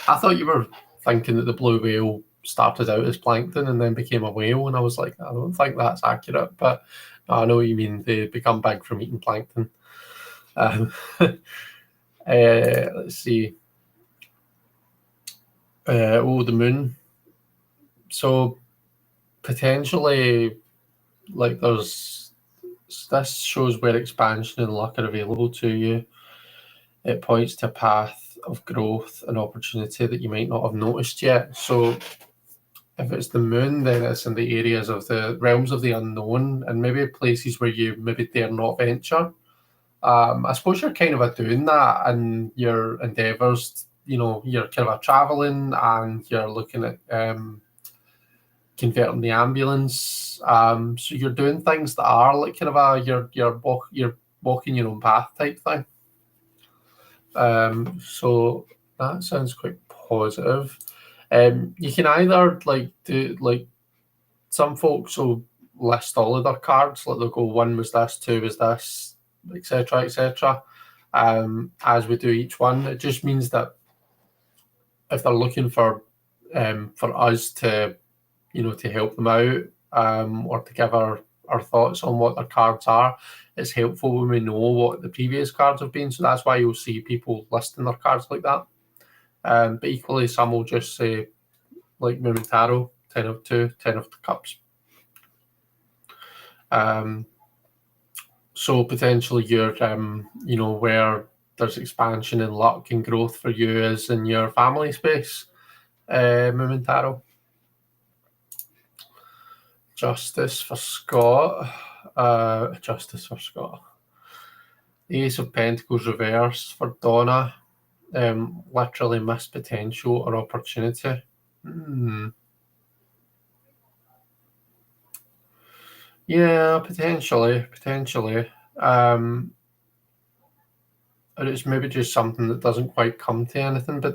I thought you were thinking that the blue whale started out as plankton and then became a whale, and I was like, I don't think that's accurate, but I know what you mean. They become big from eating plankton. Let's see. The moon. So potentially, like, this shows where expansion and luck are available to you. It points to a path of growth and opportunity that you might not have noticed yet. So if it's the moon, then it's in the areas of the realms of the unknown and maybe places where you maybe dare not venture. I suppose you're kind of doing that in your endeavours. You're kind of traveling and you're looking at converting the ambulance. So you're doing things that are like kind of you're walking your own path type thing. So that sounds quite positive. You can either do some folks will list all of their cards, like they'll go 1 was this, 2 was this, etc., etc. As we do each one, it just means that if they're looking for us to to help them out, or to give our thoughts on what their cards are, it's helpful when we know what the previous cards have been. So that's why you'll see people listing their cards like that. But equally, some will just say, like Momentaro, 10 of 2, 10 of cups. So potentially you're, where there's expansion and luck and growth for you is in your family space, Momentaro. Justice for Scott. Justice for Scott. The Ace of Pentacles reverse for Donna. Literally missed potential or opportunity. Yeah, potentially. Or it's maybe just something that doesn't quite come to anything. But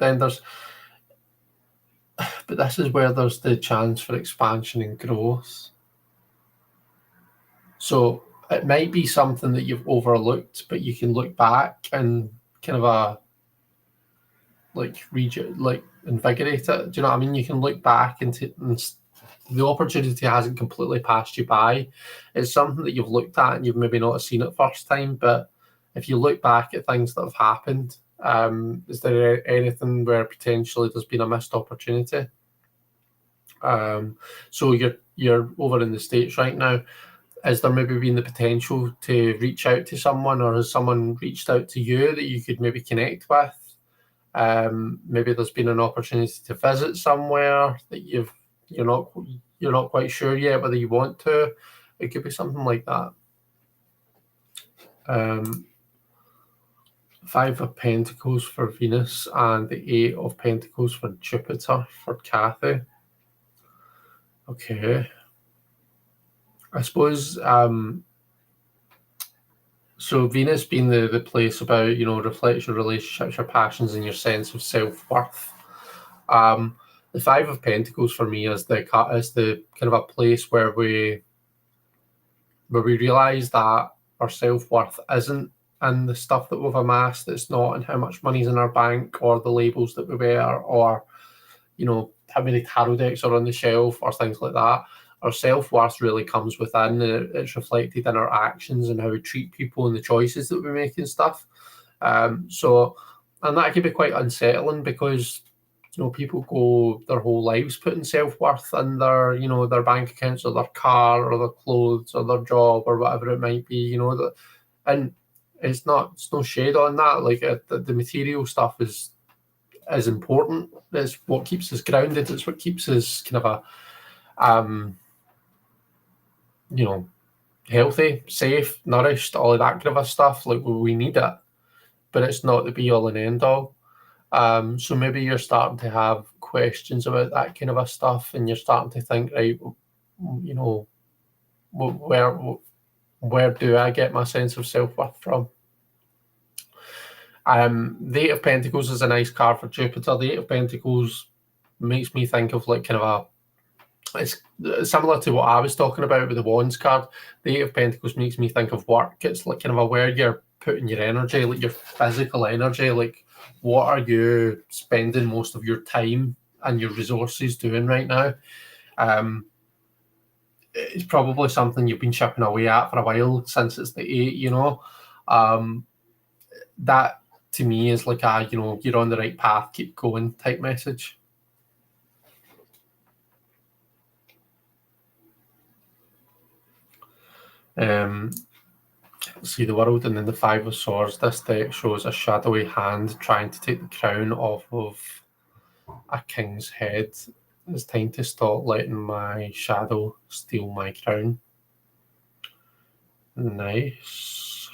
this is where there's the chance for expansion and growth. So it might be something that you've overlooked, but you can look back and kind of invigorate it. Do you know what I mean? You can look back and the opportunity hasn't completely passed you by. It's something that you've looked at and you've maybe not seen it first time, but if you look back at things that have happened, is there anything where potentially there's been a missed opportunity? So you're over in the States right now. Has there maybe been the potential to reach out to someone, or has someone reached out to you that you could maybe connect with? Maybe there's been an opportunity to visit somewhere that you're not quite sure yet whether you want to. It could be something like that. 5 of Pentacles for Venus and the 8 of Pentacles for Jupiter for Kathy. Okay. I suppose so Venus being the place about, reflects your relationships, your passions, and your sense of self-worth. The 5 of Pentacles for me is the kind of a place where we realise that our self-worth isn't in the stuff that we've amassed. It's not in how much money's in our bank or the labels that we wear or, how many tarot decks are on the shelf or things like that. Our self-worth really comes within, and it's reflected in our actions and how we treat people and the choices that we make and stuff. And that can be quite unsettling because, people go their whole lives putting self-worth in their, their bank accounts or their car or their clothes or their job or whatever it might be, and it's no shade on that. Like the material stuff is important. It's what keeps us grounded. It's what keeps us kind of healthy, safe, nourished, all of that kind of stuff. Like we need it, but it's not the be all and end all. So maybe you're starting to have questions about that kind of stuff, and you're starting to think, right, where do I get my sense of self-worth from? The 8 of Pentacles is a nice card for Jupiter. The 8 of Pentacles makes me think of like kind of it's similar to what I was talking about with the Wands card. The 8 of Pentacles makes me think of work. It's like kind of where you're putting your energy, like your physical energy, like what are you spending most of your time and your resources doing right now? It's probably something you've been chipping away at for a while since it's the 8, you know. That to me is like a, you know, you're on the right path, keep going type message. See the world, and then the 5 of Swords. This deck shows a shadowy hand trying to take the crown off of a king's head. It's time to stop letting my shadow steal my crown. Nice.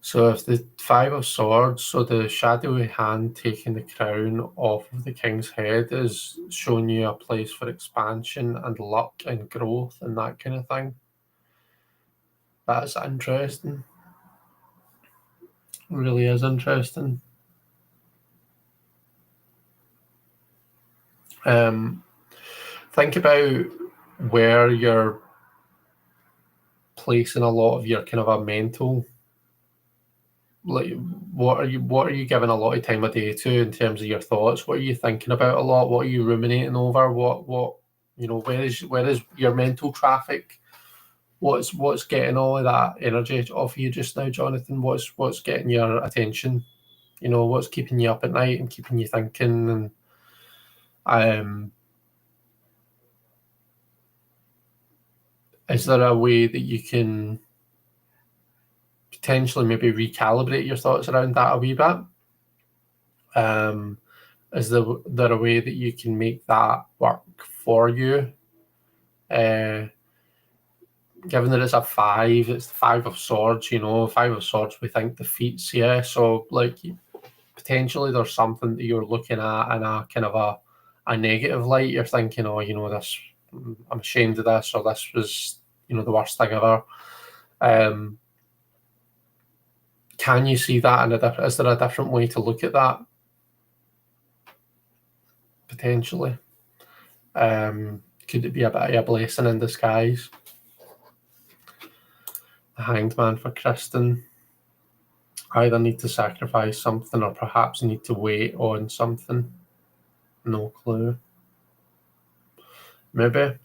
So if the 5 of Swords, so the shadowy hand taking the crown off of the king's head is showing you a place for expansion and luck and growth and that kind of thing. That's interesting. It really is interesting. Think about where you're placing a lot of your kind of a mental, like what are you giving a lot of time a day to in terms of your thoughts? What are you thinking about a lot? What are you ruminating over? What you know, where is your mental traffic? What's getting all of that energy off you just now, Jonathan? What's getting your attention? You know, what's keeping you up at night and keeping you thinking? And is there a way that you can potentially maybe recalibrate your thoughts around that a wee bit? Is there a way that you can make that work for you? Given that it's a 5, it's the 5 of Swords, you know, 5 of Swords we think defeats, yeah. So like potentially there's something that you're looking at in a kind of a negative light. You're thinking, oh, you know, this, I'm ashamed of this, or this was, you know, the worst thing ever. Can you see that is there a different way to look at that? Potentially. Could it be a bit of a blessing in disguise? The Hanged Man for Kristen. Either need to sacrifice something or perhaps need to wait on something. No clue. Maybe.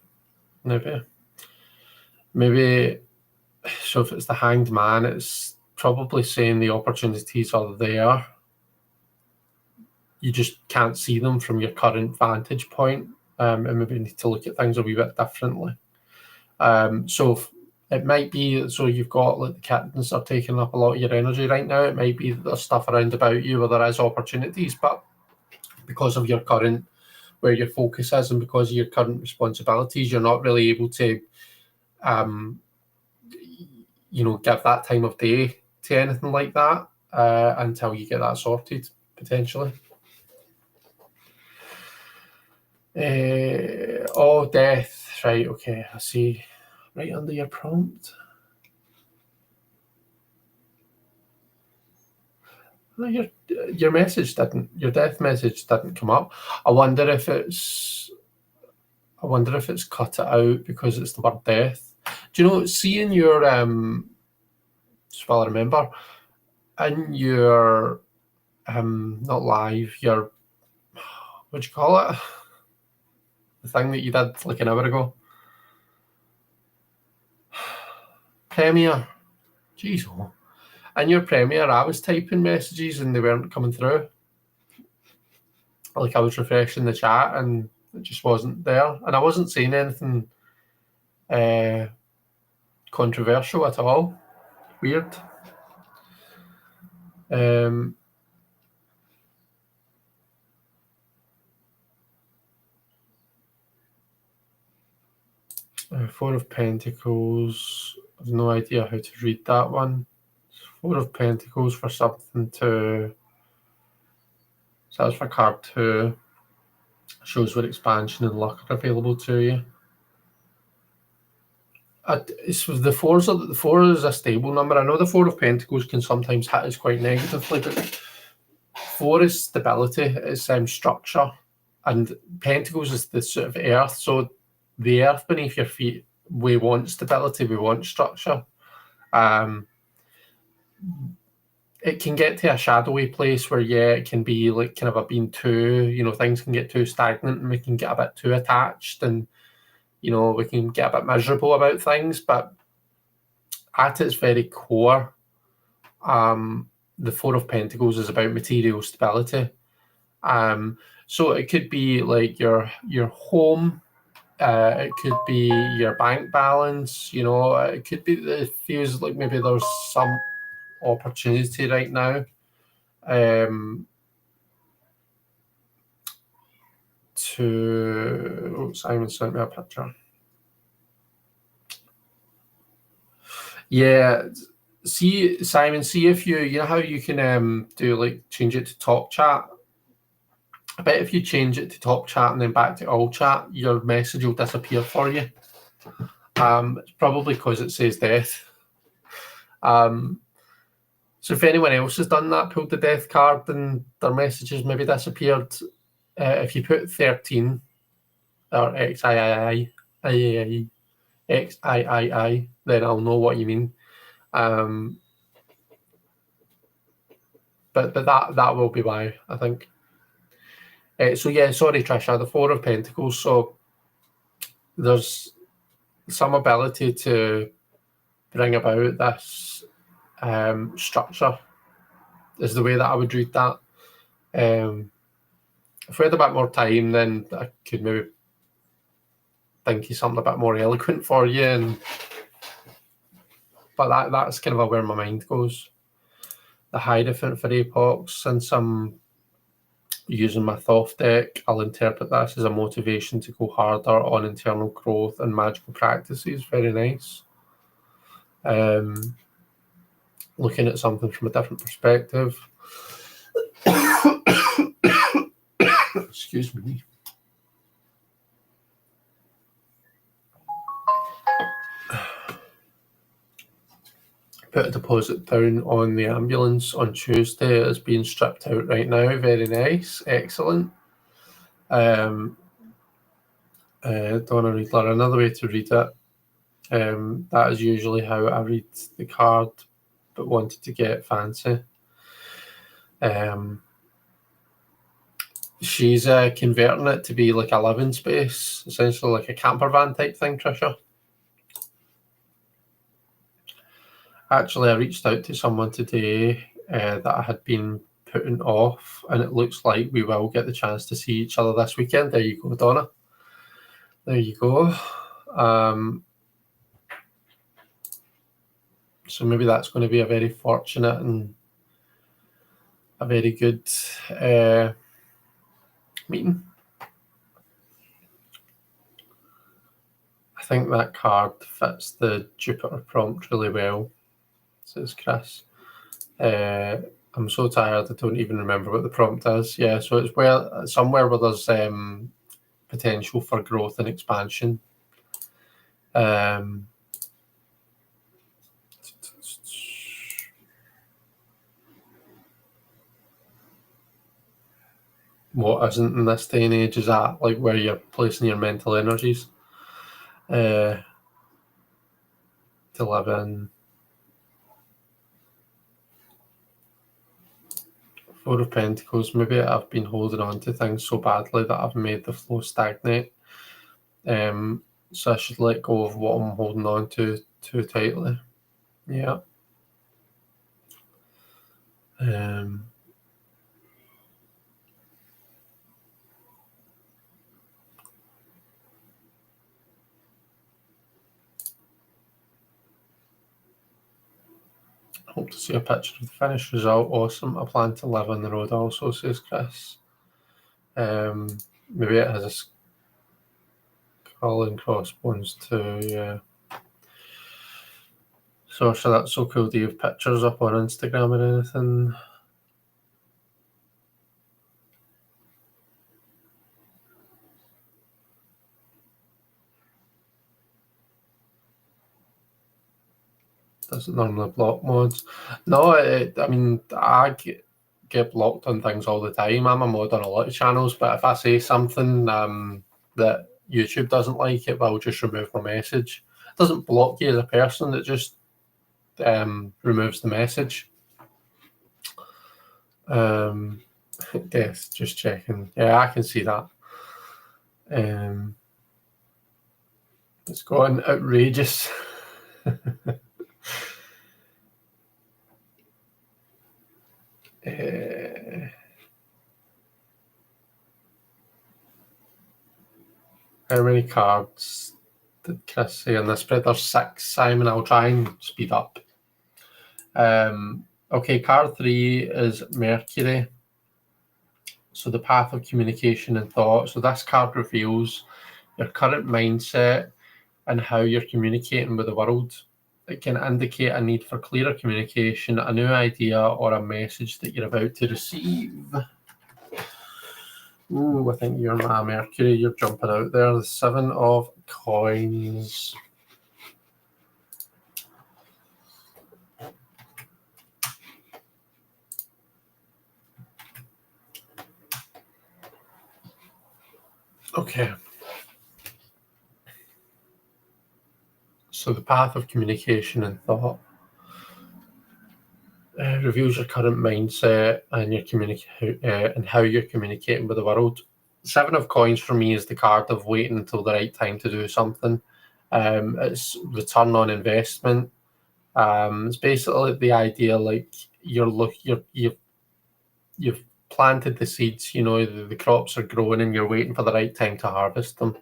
So if it's the Hanged Man, it's probably saying the opportunities are there. You just can't see them from your current vantage point, and maybe need to look at things a wee bit differently. So it might be, so you've got like the kittens are taking up a lot of your energy right now. It might be that there's stuff around about you where there is opportunities, but because of your current, where your focus is, and because of your current responsibilities, you're not really able to, you know, give that time of day to anything like that until you get that sorted, potentially. Oh, death. Right, okay, I see. Right under your prompt. Your message didn't, your death message didn't come up. I wonder if it's cut it out because it's the word death. Do you know, seeing your just while I remember, in your not live, your, what do you call it? The thing that you did like an hour ago. Premiere. Jeez, oh. In your Premiere, I was typing messages and they weren't coming through. Like I was refreshing the chat and it just wasn't there. And I wasn't saying anything controversial at all. Weird. 4 of Pentacles. I've no idea how to read that one. 4 of Pentacles for something to... So that's for card 2. Shows what expansion and luck are available to you. It's the 4 is a stable number. I know the 4 of Pentacles can sometimes hit us quite negatively, but 4 is stability, it's structure, and Pentacles is the sort of earth. So the earth beneath your feet, we want stability, we want structure. It can get to a shadowy place where, yeah, it can be like kind of a being too, things can get too stagnant and we can get a bit too attached and, we can get a bit miserable about things. But at its very core, the Four of Pentacles is about material stability. So it could be like your home, it could be your bank balance, it could be that it feels like maybe there's some opportunity right now Simon sent me a picture. Yeah, see, Simon, see if you know how you can do like change it to top chat. I bet if you change it to top chat and then back to all chat, your message will disappear for you. It's probably because it says death. So if anyone else has done that, pulled the death card and their messages maybe disappeared, if you put 13 or XIII, then I'll know what you mean. But that will be why, I think. So yeah, sorry, Trisha, the Four of Pentacles. So there's some ability to bring about this structure, is the way that I would read that. If we had a bit more time, then I could maybe think of something a bit more eloquent for you. But that's kind of where my mind goes. The Hierophant for Apox, since I'm using my Thoth deck, I'll interpret this as a motivation to go harder on internal growth and magical practices. Very nice. Looking at something from a different perspective. Excuse me. Put a deposit down on the ambulance on Tuesday. It's being stripped out right now. Very nice. Excellent. Donna Riedler, another way to read it. That is usually how I read the card, but wanted to get fancy. She's converting it to be like a living space, essentially like a camper van type thing, Trisha. Actually, I reached out to someone today that I had been putting off, and it looks like we will get the chance to see each other this weekend. There you go, Donna. There you go. So maybe that's going to be a very fortunate and a very good meeting. I think that card fits the Jupiter prompt really well, says Chris. I'm so tired I don't even remember what the prompt is. Yeah, so it's somewhere where there's potential for growth and expansion. What isn't in this day and age is that like where you're placing your mental energies to live in. Four of Pentacles, maybe I've been holding on to things so badly that I've made the flow stagnate. So I should let go of what I'm holding on to too tightly. Yeah. Hope to see a picture of the finished result. Awesome. I plan to live on the road also, says Chris. Maybe it has a skull and crossbones too, yeah. So that's so cool. Do you have pictures up on Instagram or anything? Doesn't normally block mods. No, I get blocked on things all the time. I'm a mod on a lot of channels, but if I say something that YouTube doesn't like, it will just remove my message. It doesn't block you as a person, it just removes the message. Yes, just checking. Yeah, I can see that. It's gone outrageous. How many cards did Chris say on this spread? There's 6, Simon. I'll try and speed up. Okay, card 3 is Mercury. So the path of communication and thought. So this card reveals your current mindset and how you're communicating with the world. It can indicate a need for clearer communication, a new idea, or a message that you're about to receive. Ooh, I think you're my Mercury. You're jumping out there. The 7 of Coins. Okay. So the path of communication and thought reveals your current mindset and your and how you're communicating with the world. 7 of Coins for me is the card of waiting until the right time to do something. It's return on investment. It's basically the idea like you've planted the seeds. You know, the crops are growing and you're waiting for the right time to harvest them.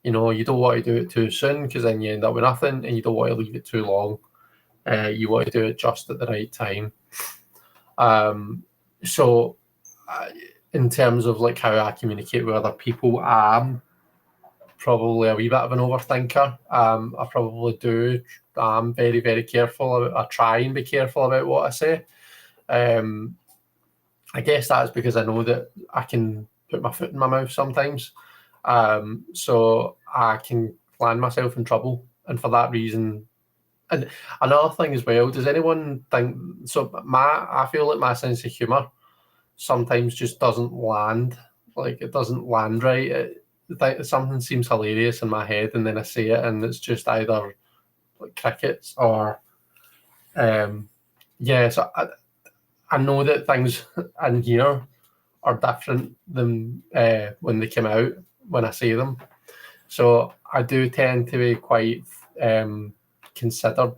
You know, you don't want to do it too soon because then you end up with nothing, and you don't want to leave it too long. You want to do it just at the right time. So in terms of like how I communicate with other people, I'm probably a wee bit of an overthinker. I probably do. I'm very, very careful. I try and be careful about what I say. I guess that's because I know that I can put my foot in my mouth sometimes. So I can land myself in trouble. And for that reason, and another thing as well, does anyone think, so I feel like my sense of humour sometimes just doesn't land. Like it doesn't land right. Something seems hilarious in my head and then I say it and it's just either like crickets or, yeah, so I know that things in here are different than when they come out, when I say them. So I do tend to be quite considered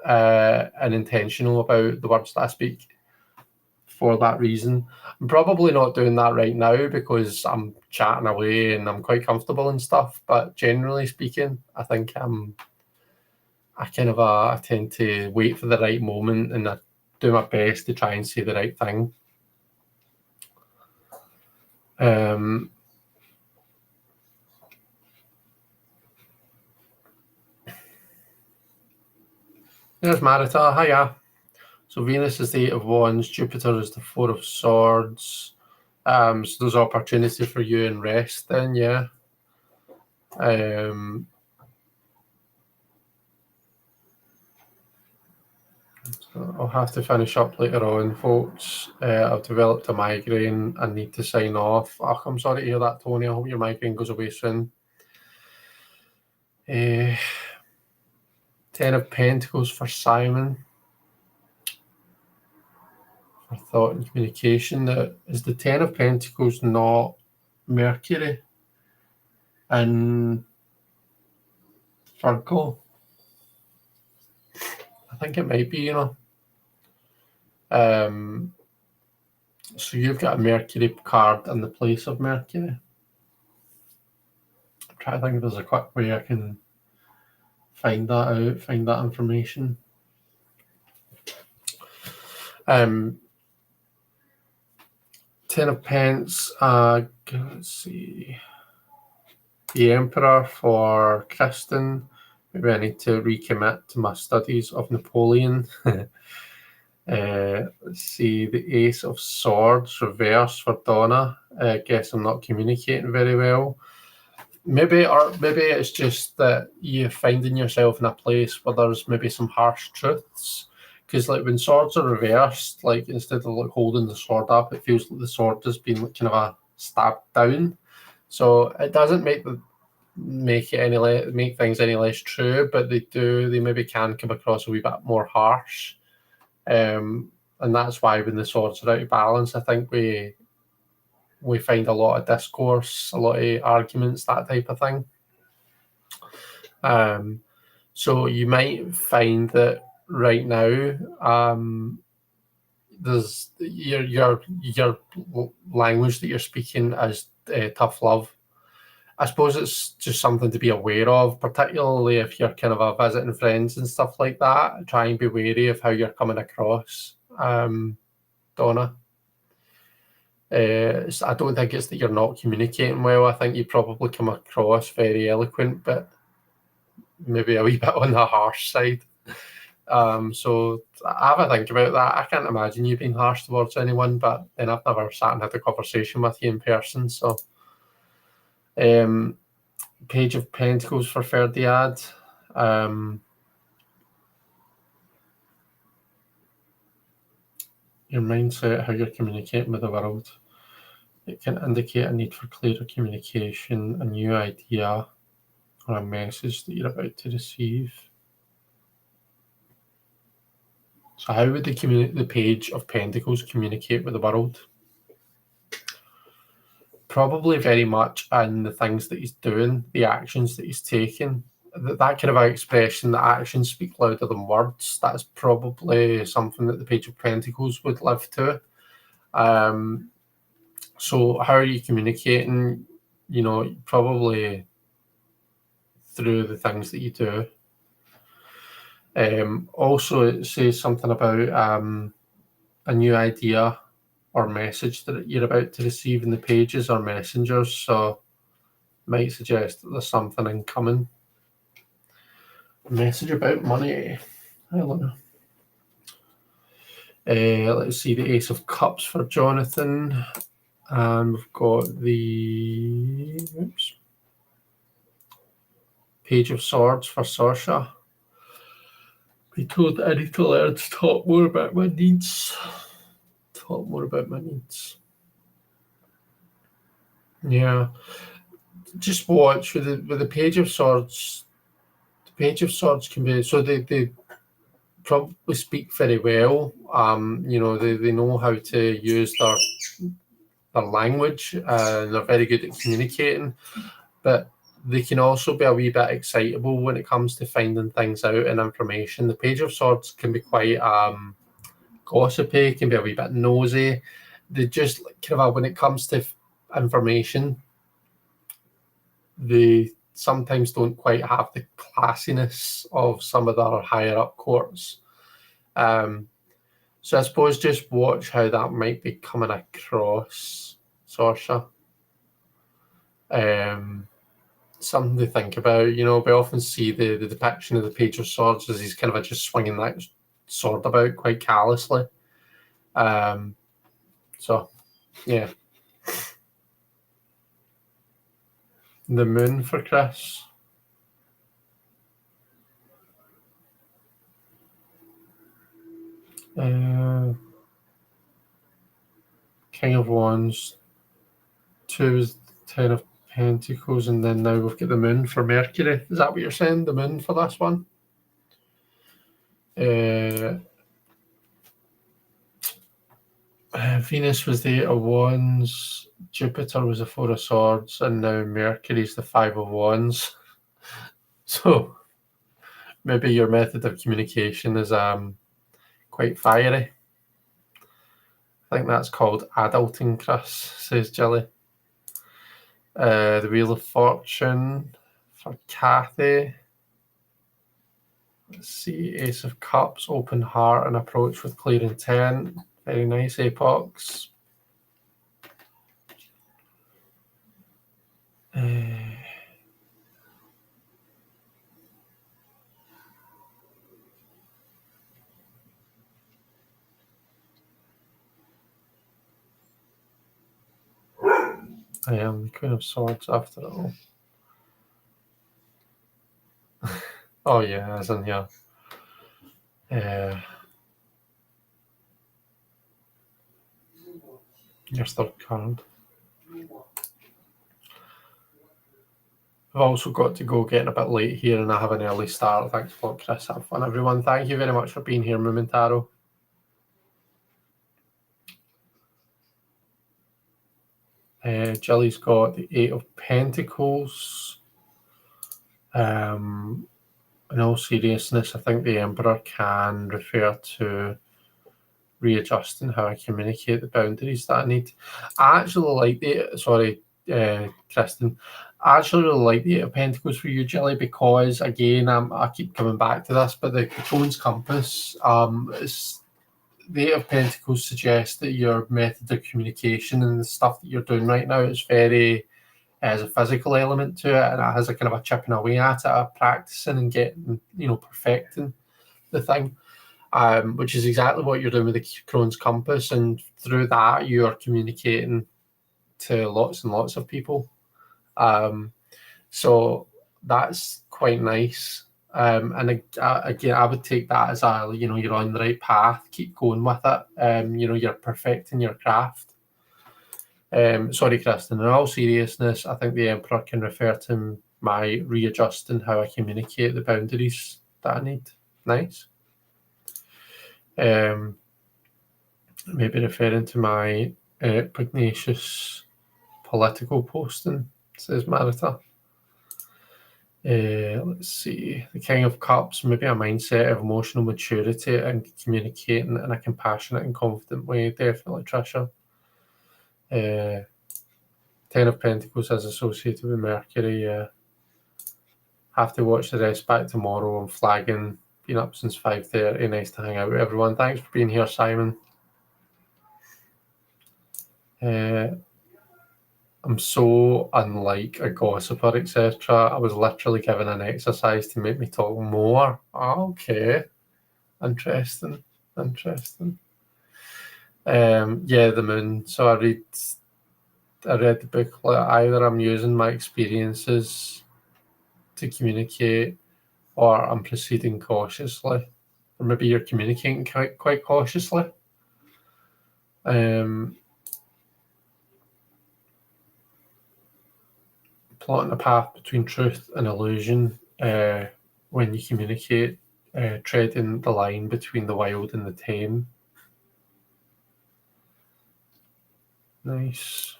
and intentional about the words that I speak for that reason. I'm probably not doing that right now because I'm chatting away and I'm quite comfortable and stuff, but generally speaking, I think I tend to wait for the right moment and I do my best to try and say the right thing. There's Marita. Hiya. So Venus is the 8 of Wands, Jupiter is the 4 of Swords. So there's opportunity for you in rest then, yeah. So I'll have to finish up later on, folks. I've developed a migraine. I need to sign off. Oh, I'm sorry to hear that, Tony. I hope your migraine goes away soon. 10 of Pentacles for Simon. For thought and communication. Is the 10 of Pentacles not Mercury and Virgo? I think it might be, you know. So you've got a Mercury card in the place of Mercury. I'm trying to think if there's a quick way I can find that out, find that information. 10 of Pence, let's see. The Emperor for Kristen. Maybe I need to recommit to my studies of Napoleon. Let's see, the Ace of Swords reverse for Donna. I guess I'm not communicating very well. Maybe it's just that you're finding yourself in a place where there's maybe some harsh truths. Because like when swords are reversed, like instead of like holding the sword up, it feels like the sword has been like kind of a stabbed down. So it doesn't make make things any less true, but they maybe can come across a wee bit more harsh. And that's why when the swords are out of balance, I think we find a lot of discourse, a lot of arguments, that type of thing. So you might find that right now, there's your language that you're speaking is tough love. I suppose it's just something to be aware of, particularly if you're kind of visiting friends and stuff like that. Try and be wary of how you're coming across, Donna. I don't think it's that you're not communicating well. I think you probably come across very eloquent, but maybe a wee bit on the harsh side. So have a think about that. I can't imagine you being harsh towards anyone, but then I've never sat and had a conversation with you in person. So, Page of Pentacles for Ferdiad. Your mindset, how you're communicating with the world. It can indicate a need for clearer communication, a new idea, or a message that you're about to receive. So how would the Page of Pentacles communicate with the world? Probably very much in the things that he's doing, the actions that he's taking. That kind of expression that actions speak louder than words, that's probably something that the Page of Pentacles would live to. So how are you communicating? Probably through the things that you do. Also, it says something about a new idea or message that you're about to receive in the pages or messengers, so might suggest that there's something incoming. A message about money. Hello. Let's see, the Ace of Cups for Jonathan, and we've got the Page of Swords for Saoirse. Be told that I need to learn to talk more about my needs. Yeah. Just watch with the Page of Swords. The Page of Swords can be, so they probably speak very well. They know how to use their language, and they're very good at communicating, but they can also be a wee bit excitable when it comes to finding things out and information. The Page of Swords can be quite gossipy, can be a wee bit nosy. They just kind of, when it comes to information, they sometimes don't quite have the classiness of some of their higher up courts. So I suppose just watch how that might be coming across, Saoirse. Something to think about. We often see the depiction of the Page of Swords as he's kind of just swinging that sword about quite callously. So, yeah. The Moon for Chris. King of Wands. 2 is 10 of Pentacles, and then now we've got the Moon for Mercury. Is that what you're saying? The Moon for this one? Venus was the 8 of Wands, Jupiter was the 4 of Swords, and now Mercury's the 5 of Wands. So maybe your method of communication is quite fiery. I think that's called adulting, Chris, says Jilly. The Wheel of Fortune for Kathy. Let's see, Ace of Cups, open heart and approach with clear intent. Very nice, Apox. I am the Queen of Swords after all. Oh yeah, as in yeah. Your third card. I've also got to go, getting a bit late here, and I have an early start. Thanks a lot, Chris. Have fun, everyone. Thank you very much for being here, Momentaro. Jilly's got the Eight of Pentacles. In all seriousness, I think the Emperor can refer to readjusting how I communicate the boundaries that I need. I actually like Kristen. I actually really like the Eight of Pentacles for you, Jelly, because again, I keep coming back to this, but the Crone's Compass, the Eight of Pentacles suggests that your method of communication and the stuff that you're doing right now is very, has a physical element to it, and it has a kind of a chipping away at it, practicing and getting, perfecting the thing. Which is exactly what you're doing with the Crone's Compass, and through that you are communicating to lots and lots of people. So that's quite nice. And again, I would take that as you're on the right path. Keep going with it. You're perfecting your craft. Sorry, Kristen. In all seriousness, I think the Emperor can refer to my readjusting how I communicate the boundaries that I need. Nice. Maybe referring to my pugnacious political posting, says Marita. Let's see. The King of Cups, maybe a mindset of emotional maturity and communicating in a compassionate and confident way. Definitely, Trisha. 10 of Pentacles is associated with Mercury. Have to watch the rest back tomorrow. I'm flagging. Been up since 5:30. Nice to hang out with everyone. Thanks for being here, Simon. I'm so unlike a gossiper, etc. I was literally given an exercise to make me talk more. Okay. Interesting. Yeah, the moon. So I read the booklet. Either I'm using my experiences to communicate, or I'm proceeding cautiously. Or maybe you're communicating quite cautiously. Plotting a path between truth and illusion when you communicate, treading the line between the wild and the tame. Nice.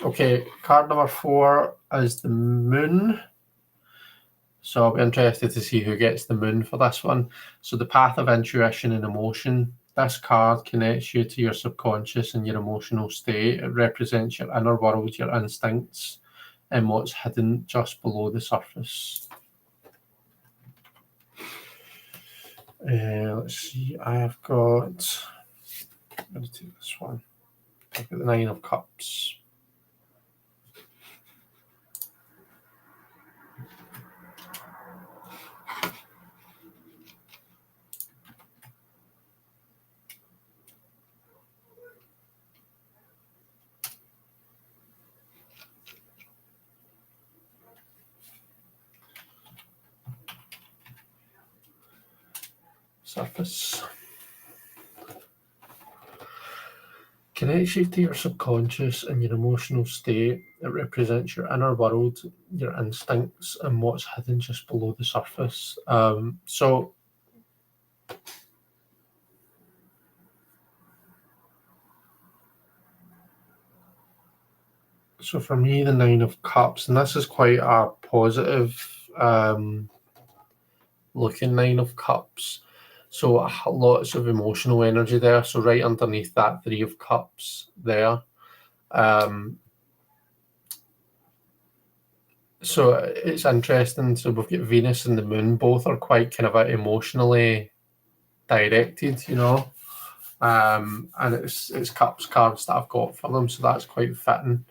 Okay, card number 4 is the moon. So I'll be interested to see who gets the moon for this one. So the path of intuition and emotion. This card connects you to your subconscious and your emotional state. It represents your inner world, your instincts, and what's hidden just below the surface. Let's see, I'm going to take this one. Look at the 9 of Cups. Surface. Connects you to your subconscious and your emotional state. It represents your inner world, your instincts, and what's hidden just below the surface. So for me, the 9 of Cups, and this is quite a positive looking 9 of Cups. So lots of emotional energy there. So right underneath that 3 of Cups there. So it's interesting. So we've got Venus and the moon. Both are quite kind of emotionally directed, and it's Cups cards that I've got for them. So that's quite fitting.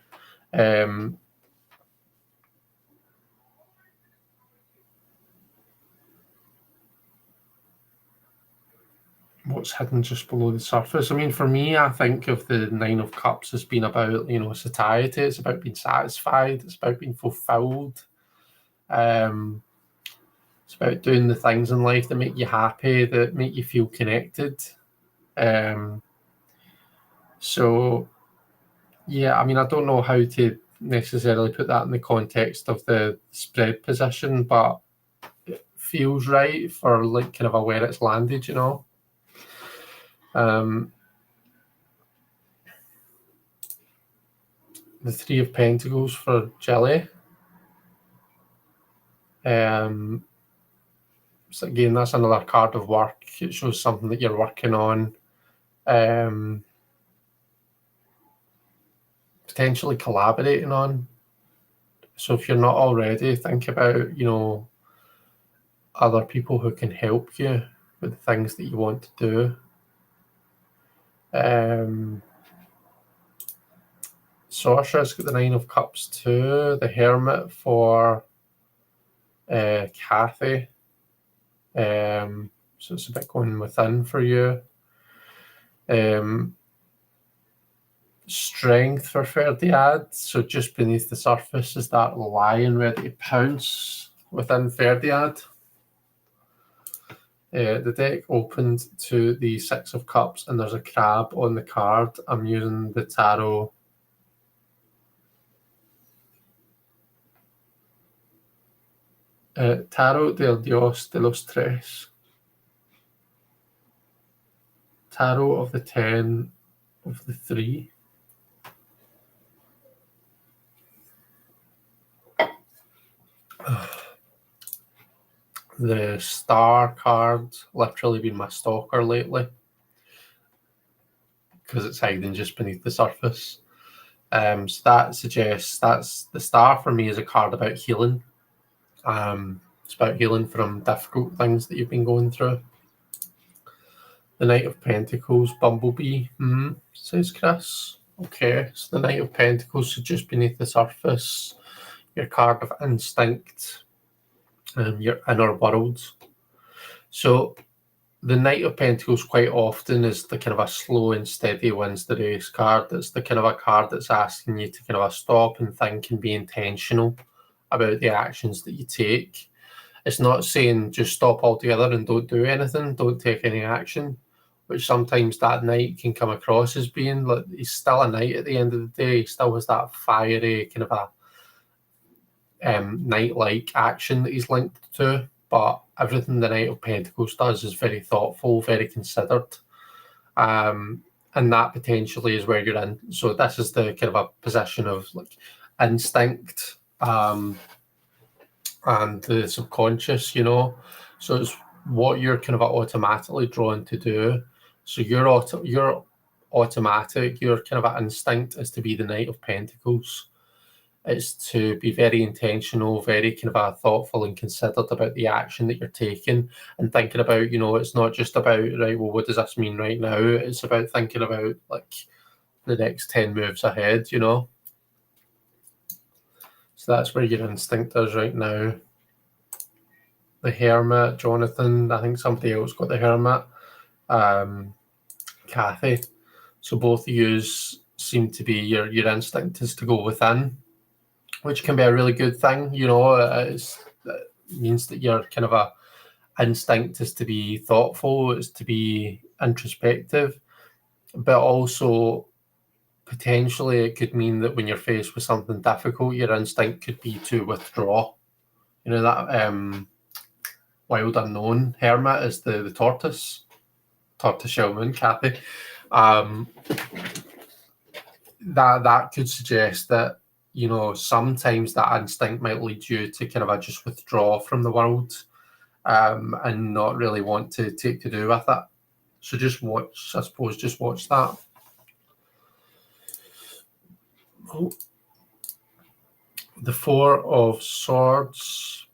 What's hidden just below the surface? I mean, for me, I think of the 9 of Cups as being about, satiety. It's about being satisfied. It's about being fulfilled. It's about doing the things in life that make you happy, that make you feel connected. So, yeah, I mean, I don't know how to necessarily put that in the context of the spread position, but it feels right for like kind of where it's landed, you know. The Three of Pentacles for Jelly. So again, that's another card of work. It shows something that you're working on. Potentially collaborating on. So if you're not already, think about, you know, other people who can help you with the things that you want to do. Sorceress got the Nine of Cups too. The Hermit for Kathy. So it's a bit going within for you. Strength for Ferdiad. So just beneath the surface is that lion ready to pounce within Ferdiad. The deck opened to the Six of Cups and there's a crab on the card. I'm using the tarot. Tarot del Dios de los Tres. Tarot of the 10 of the 3. The Star card literally been my stalker lately because it's hiding just beneath the surface. So that suggests that's the Star for me is a card about healing. It's about healing from difficult things that you've been going through. The Knight of Pentacles, Bumblebee, says Chris. Okay, so the Knight of Pentacles is just beneath the surface. Your card of instinct and your inner world. So the Knight of Pentacles quite often is the kind of a slow and steady wins the race card. It's the kind of a card that's asking you to kind of stop and think and be intentional about the actions that you take. It's not saying just stop altogether and don't do anything, don't take any action, which sometimes that knight can come across as being like he's still a knight at the end of the day. He still has that fiery kind of a knight-like action that he's linked to, but everything the Knight of Pentacles does is very thoughtful, very considered, and that potentially is where you're in. So this is the kind of a position of like instinct and the subconscious, you know. So it's what you're kind of automatically drawn to do. So your automatic, your kind of instinct is to be the Knight of Pentacles. It's to be very intentional, very kind of thoughtful and considered about the action that you're taking and thinking about, you know, it's not just about, right, well, what does this mean right now? It's about thinking about like the next 10 moves ahead, you know. So that's where your instinct is right now. The Hermit, Jonathan, I think somebody else got the Hermit. Kathy. So both of you seem to be your instinct is to go within, which can be a really good thing, you know. It means that your kind of instinct is to be thoughtful, is to be introspective, but also potentially it could mean that when you're faced with something difficult, your instinct could be to withdraw. You know, that Wild Unknown Hermit is the tortoiseshell moon, Kathy. That could suggest that, you know, sometimes that instinct might lead you to kind of just withdraw from the world and not really want to take to do with it. So just watch, I suppose, just watch that. Oh. The Four of Swords.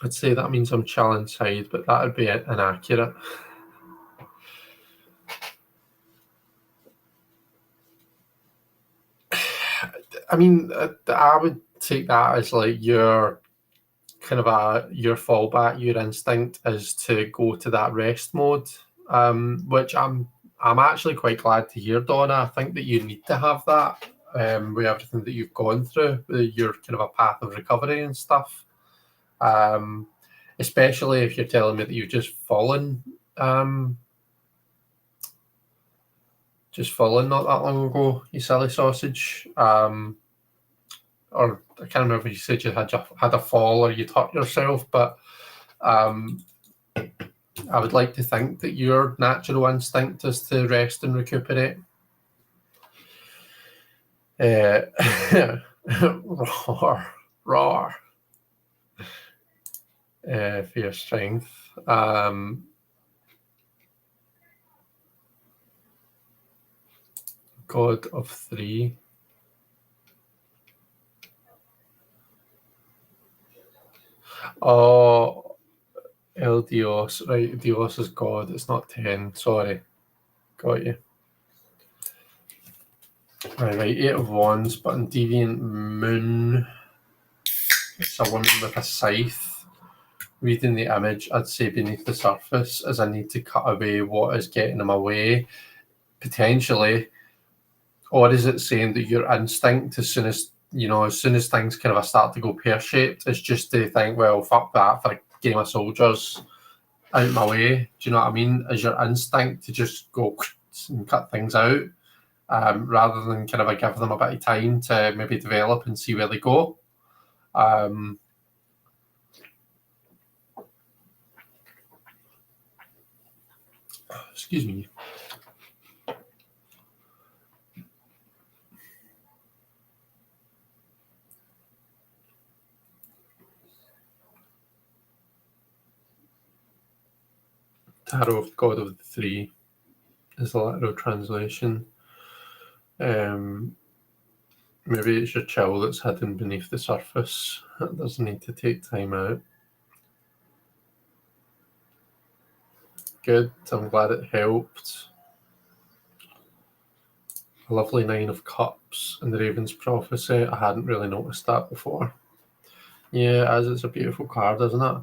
I'd say that means I'm chill inside, but that would be inaccurate. I mean, I would take that as like your kind of your fallback, your instinct is to go to that rest mode, which I'm actually quite glad to hear, Donna. I think that you need to have that with everything that you've gone through, with your kind of a path of recovery and stuff. Especially if you're telling me that you've just fallen not that long ago, you silly sausage. or I can't remember if you said you had a fall or you'd hurt yourself, but I would like to think that your natural instinct is to rest and recuperate. Roar. For your strength. God of 3. Oh, El Dios. Right, Dios is God. It's not 10. Sorry. Got you. Right, 8 of Wands, but in Deviant Moon, it's a woman with a scythe. Reading the image, I'd say beneath the surface is I need to cut away what is getting in my way, potentially. Or is it saying that your instinct, as soon as things kind of start to go pear-shaped, is just to think, well, fuck that for a game of soldiers out my way? Do you know what I mean? Is your instinct to just go and cut things out, rather than kind of give them a bit of time to maybe develop and see where they go? Excuse me. Tarot of God of the 3 is the literal translation. Maybe it's your chill that's hidden beneath the surface. It doesn't need to take time out. Good, I'm glad it helped. A lovely 9 of Cups in the Raven's Prophecy. I hadn't really noticed that before. Yeah, as it's a beautiful card, isn't it?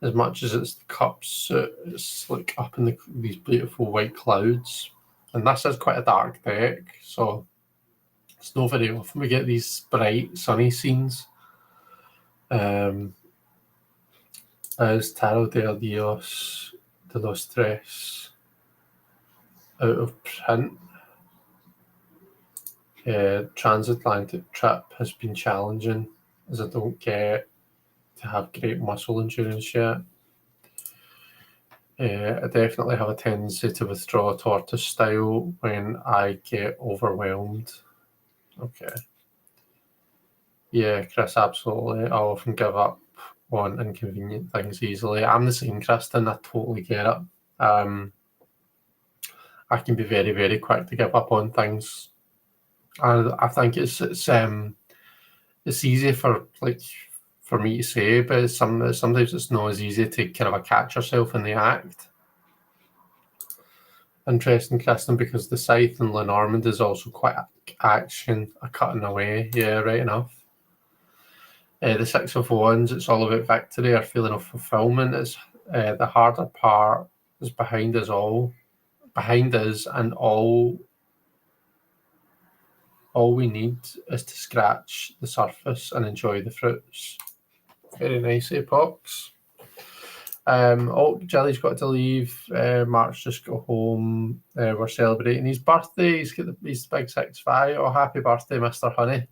As much as it's the cups, it's like up in these beautiful white clouds. And this is quite a dark deck, so it's not very often we get these bright, sunny scenes. As Tarot del Dios de los Tres out of print. Transatlantic trip has been challenging, as I don't get to have great muscle endurance yet. I definitely have a tendency to withdraw tortoise style when I get overwhelmed. Okay. Yeah, Chris, absolutely. I often give up on inconvenient things easily. I'm the same, Kristen. I totally get it. I can be very, very quick to give up on things. And I think it's easy for me to say, but sometimes it's not as easy to kind of catch yourself in the act. Interesting, Kristen, because the Scythe in Lenormand is also quite action, a cutting away. Yeah, right enough. The 6 of Wands, it's all about victory or feeling of fulfillment. It's the harder part is behind us, and all we need is to scratch the surface and enjoy the fruits. Very nice, Pox. Jelly's got to leave. Mark's just got home. We're celebrating his birthday. He's got his big 6'5". Oh, happy birthday, Mr. Honey.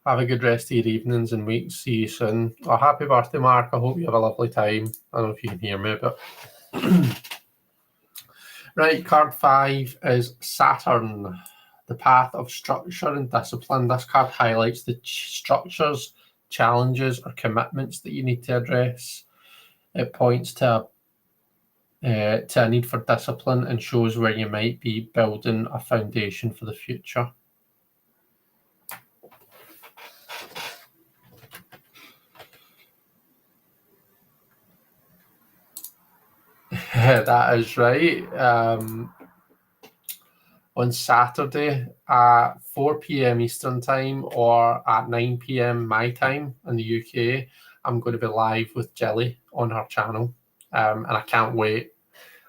Have a good rest of your evenings and weeks. See you soon. Oh, happy birthday, Mark. I hope you have a lovely time. I don't know if you can hear me, but... Right, card 5 is Saturn, the path of structure and discipline. This card highlights the structures, challenges, or commitments that you need to address. It points to a need for discipline and shows where you might be building a foundation for the future. That is right. On Saturday at 4 p.m. Eastern Time or at 9 p.m. my time in the UK, I'm going to be live with Jelly on her channel, and I can't wait.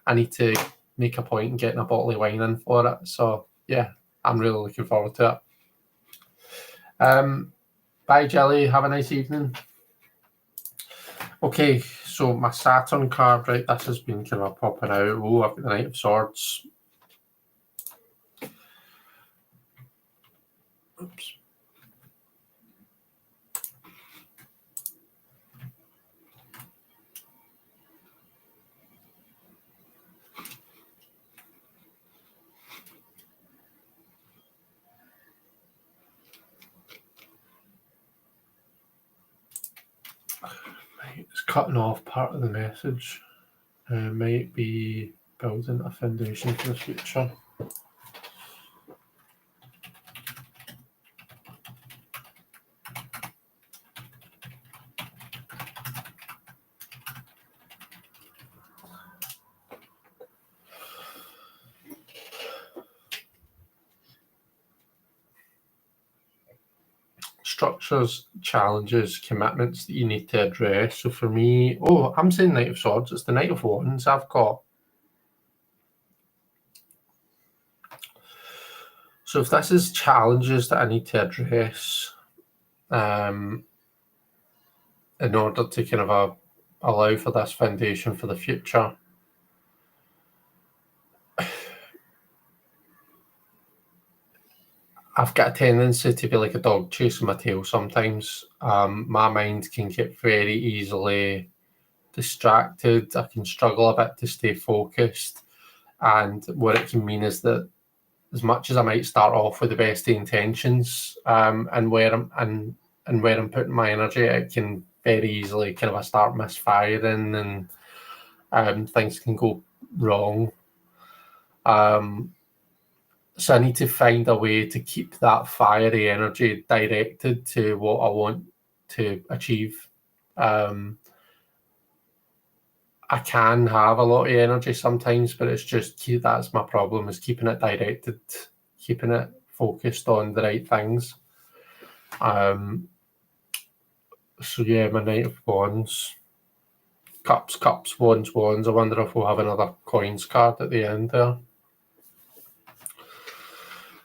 I need to make a point in getting a bottle of wine in for it. So, yeah, I'm really looking forward to it. Bye, Jelly. Have a nice evening. Okay, so my Saturn card, right, this has been kind of popping out. Oh, I've got the Knight of Swords. Oops. It's cutting off part of the message. Might be building a foundation for the future. Structures, challenges, commitments that you need to address. So for me, I'm saying Knight of Swords. It's the Knight of Wands I've got. So if this is challenges that I need to address, in order to kind of allow for this foundation for the future, I've got a tendency to be like a dog chasing my tail sometimes. My mind can get very easily distracted. I can struggle a bit to stay focused. And what it can mean is that as much as I might start off with the best intentions, and where I'm putting my energy, it can very easily kind of start misfiring, and things can go wrong. So I need to find a way to keep that fiery energy directed to what I want to achieve. I can have a lot of energy sometimes, but it's just that's my problem, is keeping it directed, keeping it focused on the right things. So yeah, my Knight of Wands. Cups, Wands. I wonder if we'll have another coins card at the end there.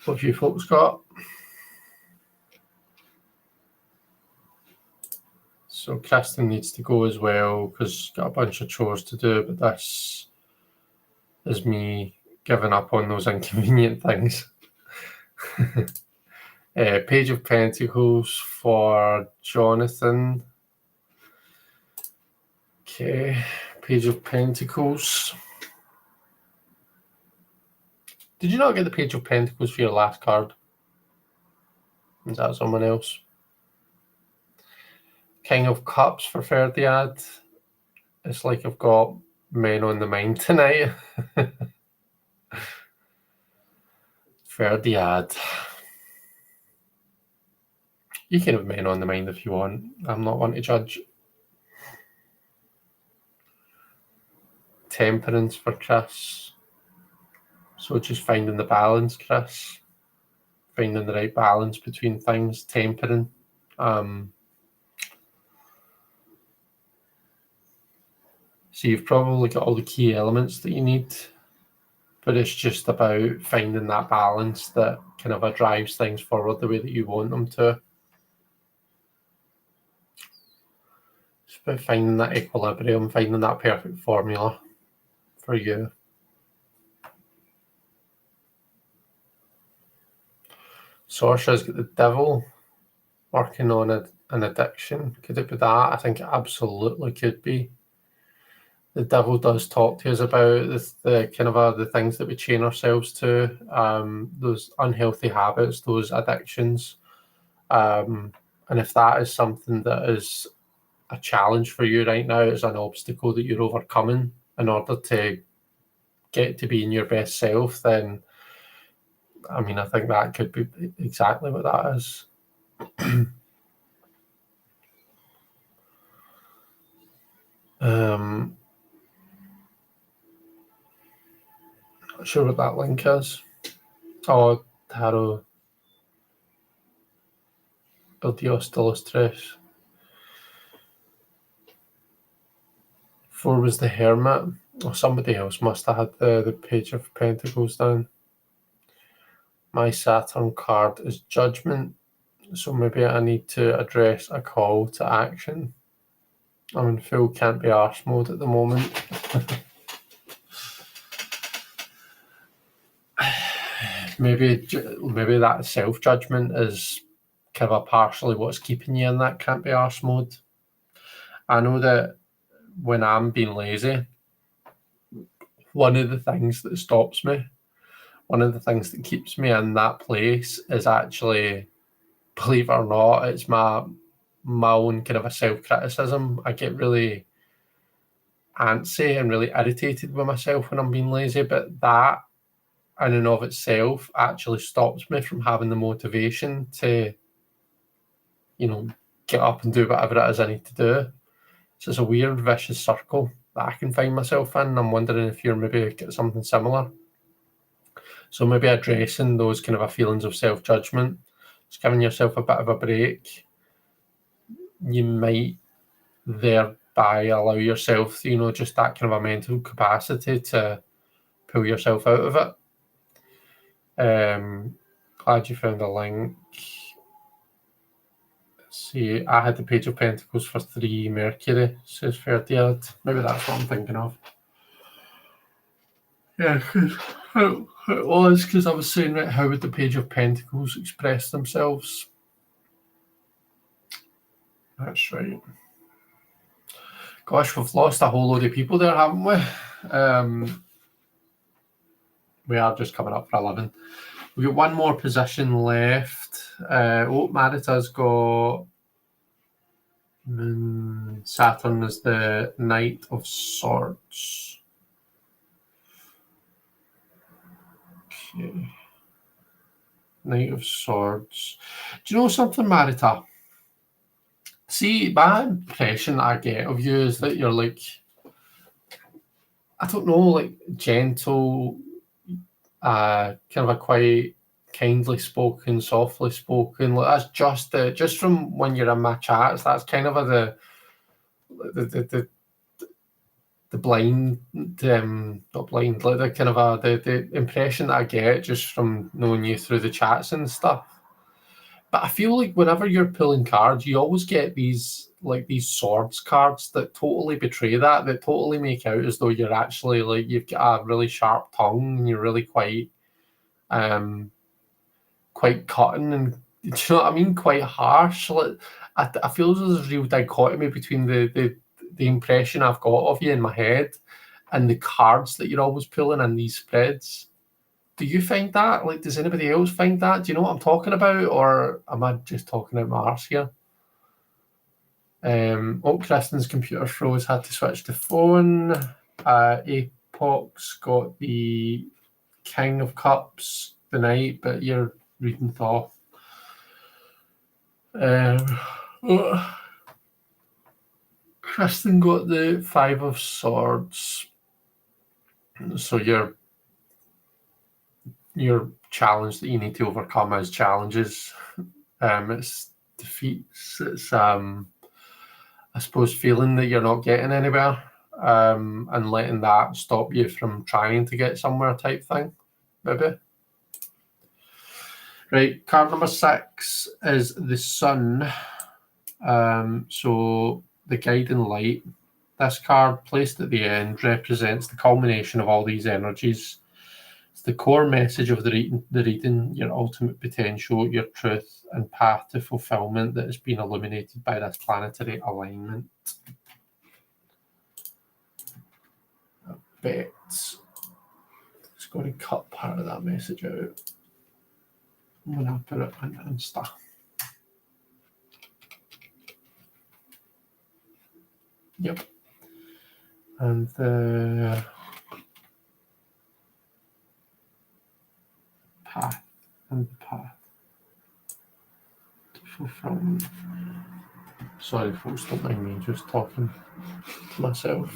What have you folks got? So Kristen needs to go as well because she's got a bunch of chores to do, but this is me giving up on those inconvenient things. Page of Pentacles for Jonathan. Okay, Page of Pentacles. Did you not get the Page of Pentacles for your last card? Is that someone else? King of Cups for Ferdiad. It's like I've got men on the mind tonight. Ferdiad. You can have men on the mind if you want. I'm not one to judge. Temperance for Chris. So just finding the balance, Chris. Finding the right balance between things. Tempering. So you've probably got all the key elements that you need, but it's just about finding that balance that kind of drives things forward the way that you want them to. It's about finding that equilibrium, finding that perfect formula for you. Sorcerer's got the Devil working on an addiction. Could it be that? I think it absolutely could be. The Devil does talk to us about the kind of the things that we chain ourselves to, those unhealthy habits, those addictions. And if that is something that is a challenge for you right now, it's an obstacle that you're overcoming in order to get to being your best self, then I mean, I think that could be exactly what that is. Not sure what that link is. Oh, Tarot. El Dios de los Tres. 4 was the Hermit. Oh, somebody else must have had the Page of Pentacles down. My Saturn card is Judgment. So maybe I need to address a call to action. I'm in full can't be arse mode at the moment. maybe that self-judgment is kind of partially what's keeping you in that can't be arse mode. I know that when I'm being lazy, one of the things that stops me, one of the things that keeps me in that place is actually, believe it or not, it's my own kind of a self-criticism. I get really antsy and really irritated with myself when I'm being lazy, but that in and of itself actually stops me from having the motivation to, get up and do whatever it is I need to do. So it's a weird vicious circle that I can find myself in. I'm wondering if you're maybe got something similar. So maybe addressing those kind of feelings of self-judgment, just giving yourself a bit of a break, you might thereby allow yourself, just that kind of a mental capacity to pull yourself out of it. Glad you found a link. Let's see, I had the Page of Pentacles for 3 Mercury, says Ferdiad. Maybe that's what I'm thinking of. Yeah, it was because I was saying, right, how would the Page of Pentacles express themselves? That's right. Gosh, we've lost a whole load of people there, haven't we? We are just coming up for 11. We've got one more position left. Marita's got Saturn as the Knight of Swords. Okay. Knight of Swords. Do you know something, Marita? See, my impression I get of you is that you're like, I don't know, like gentle, kind of a quite kindly spoken, softly spoken. Like that's just from when you're in my chats. That's kind of the blind, not blind, like the kind of the impression that I get just from knowing you through the chats and stuff. But I feel like whenever you're pulling cards, you always get these swords cards that totally betray that totally make out as though you're actually like you've got a really sharp tongue and you're really quite cutting and, do you know what I mean? Quite harsh. Like I feel there's a real dichotomy between the impression I've got of you in my head and the cards that you're always pulling in these spreads. Do you find that? Like, does anybody else find that? Do you know what I'm talking about? Or am I just talking out my arse here? Kristen's computer froze, had to switch to phone. Apox got the King of Cups tonight, but you're reading Thoth. Kristen got the 5 of Swords. So your challenge that you need to overcome as challenges. It's defeats. It's I suppose feeling that you're not getting anywhere, and letting that stop you from trying to get somewhere type thing, maybe. Right, card number 6 is the Sun. So the guiding light. This card placed at the end represents the culmination of all these energies. It's the core message of the reading, your ultimate potential, your truth, and path to fulfillment that has been illuminated by this planetary alignment. I bet it's going to cut part of that message out when I put it on Insta. Yep. And the path to fulfillment. Sorry, folks, don't mind me just talking to myself.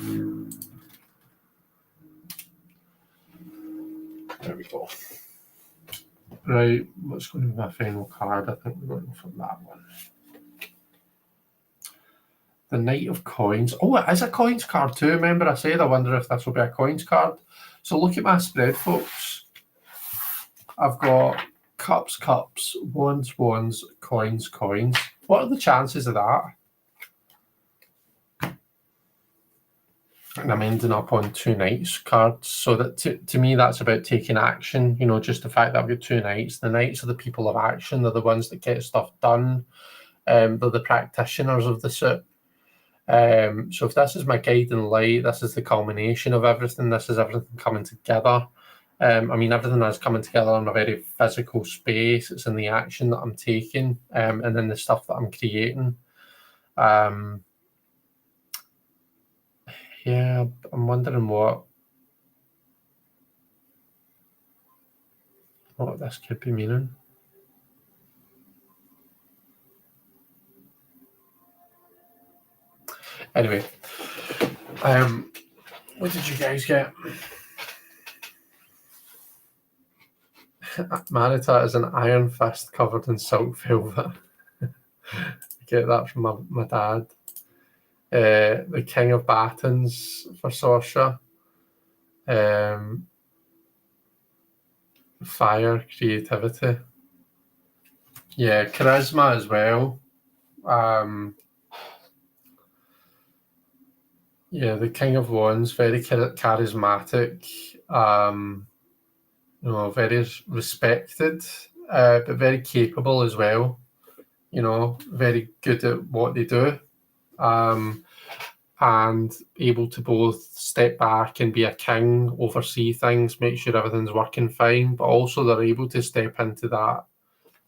There we go. Right, what's going to be my final card? I think we're going for that one. The Knight of Coins. Oh, it is a coins card too. Remember I said I wonder if this will be a coins card. So look at my spread, folks. I've got cups, wands, coins. What are the chances of that? and I'm ending up on 2 knights cards. So that to me, that's about taking action. Just the fact that I've got 2 knights. The knights are the people of action. They're the ones that get stuff done. They're the practitioners of the suit. So if this is my guiding light, this is the culmination of everything. This is everything coming together. Everything is coming together in a very physical space. It's in the action that I'm taking, and in the stuff that I'm creating. Yeah, I'm wondering what this could be meaning. Anyway, what did you guys get? Marita is an iron fist covered in silk velvet. I get that from my dad. The King of Batons for Saoirse. Fire, creativity. Yeah, charisma as well. Yeah, the King of Wands, very charismatic. Very respected, but very capable as well. Very good at what they do. And able to both step back and be a king, oversee things, make sure everything's working fine, but also they're able to step into that.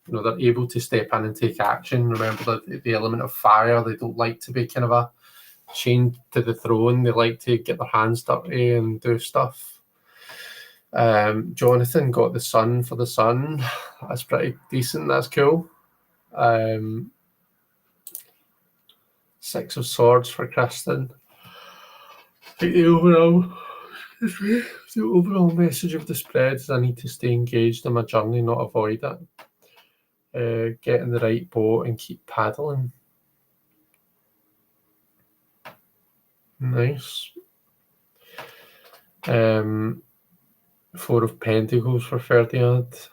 They're able to step in and take action. Remember the element of fire. They don't like to be kind of a chained to the throne. They like to get their hands dirty and do stuff. Jonathan got the sun for the sun. That's pretty decent. That's cool. 6 of Swords for Kristen. I think the overall message of the spread is I need to stay engaged in my journey, not avoid it. Get in the right boat and keep paddling. Nice. 4 of Pentacles for Ferdinand.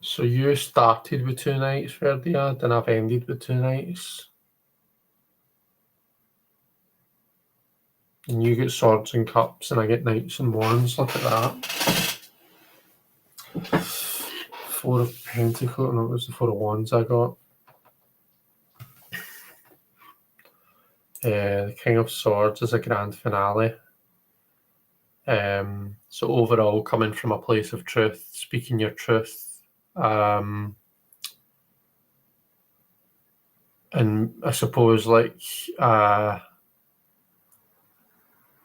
So you started with 2 knights, Ferdinand, and I've ended with 2 knights. And you get Swords and Cups, and I get Knights and Wands. Look at that. 4 of Pentacles, no, it was the 4 of Wands I got. The King of Swords is a grand finale. So overall, coming from a place of truth, speaking your truth, and I suppose like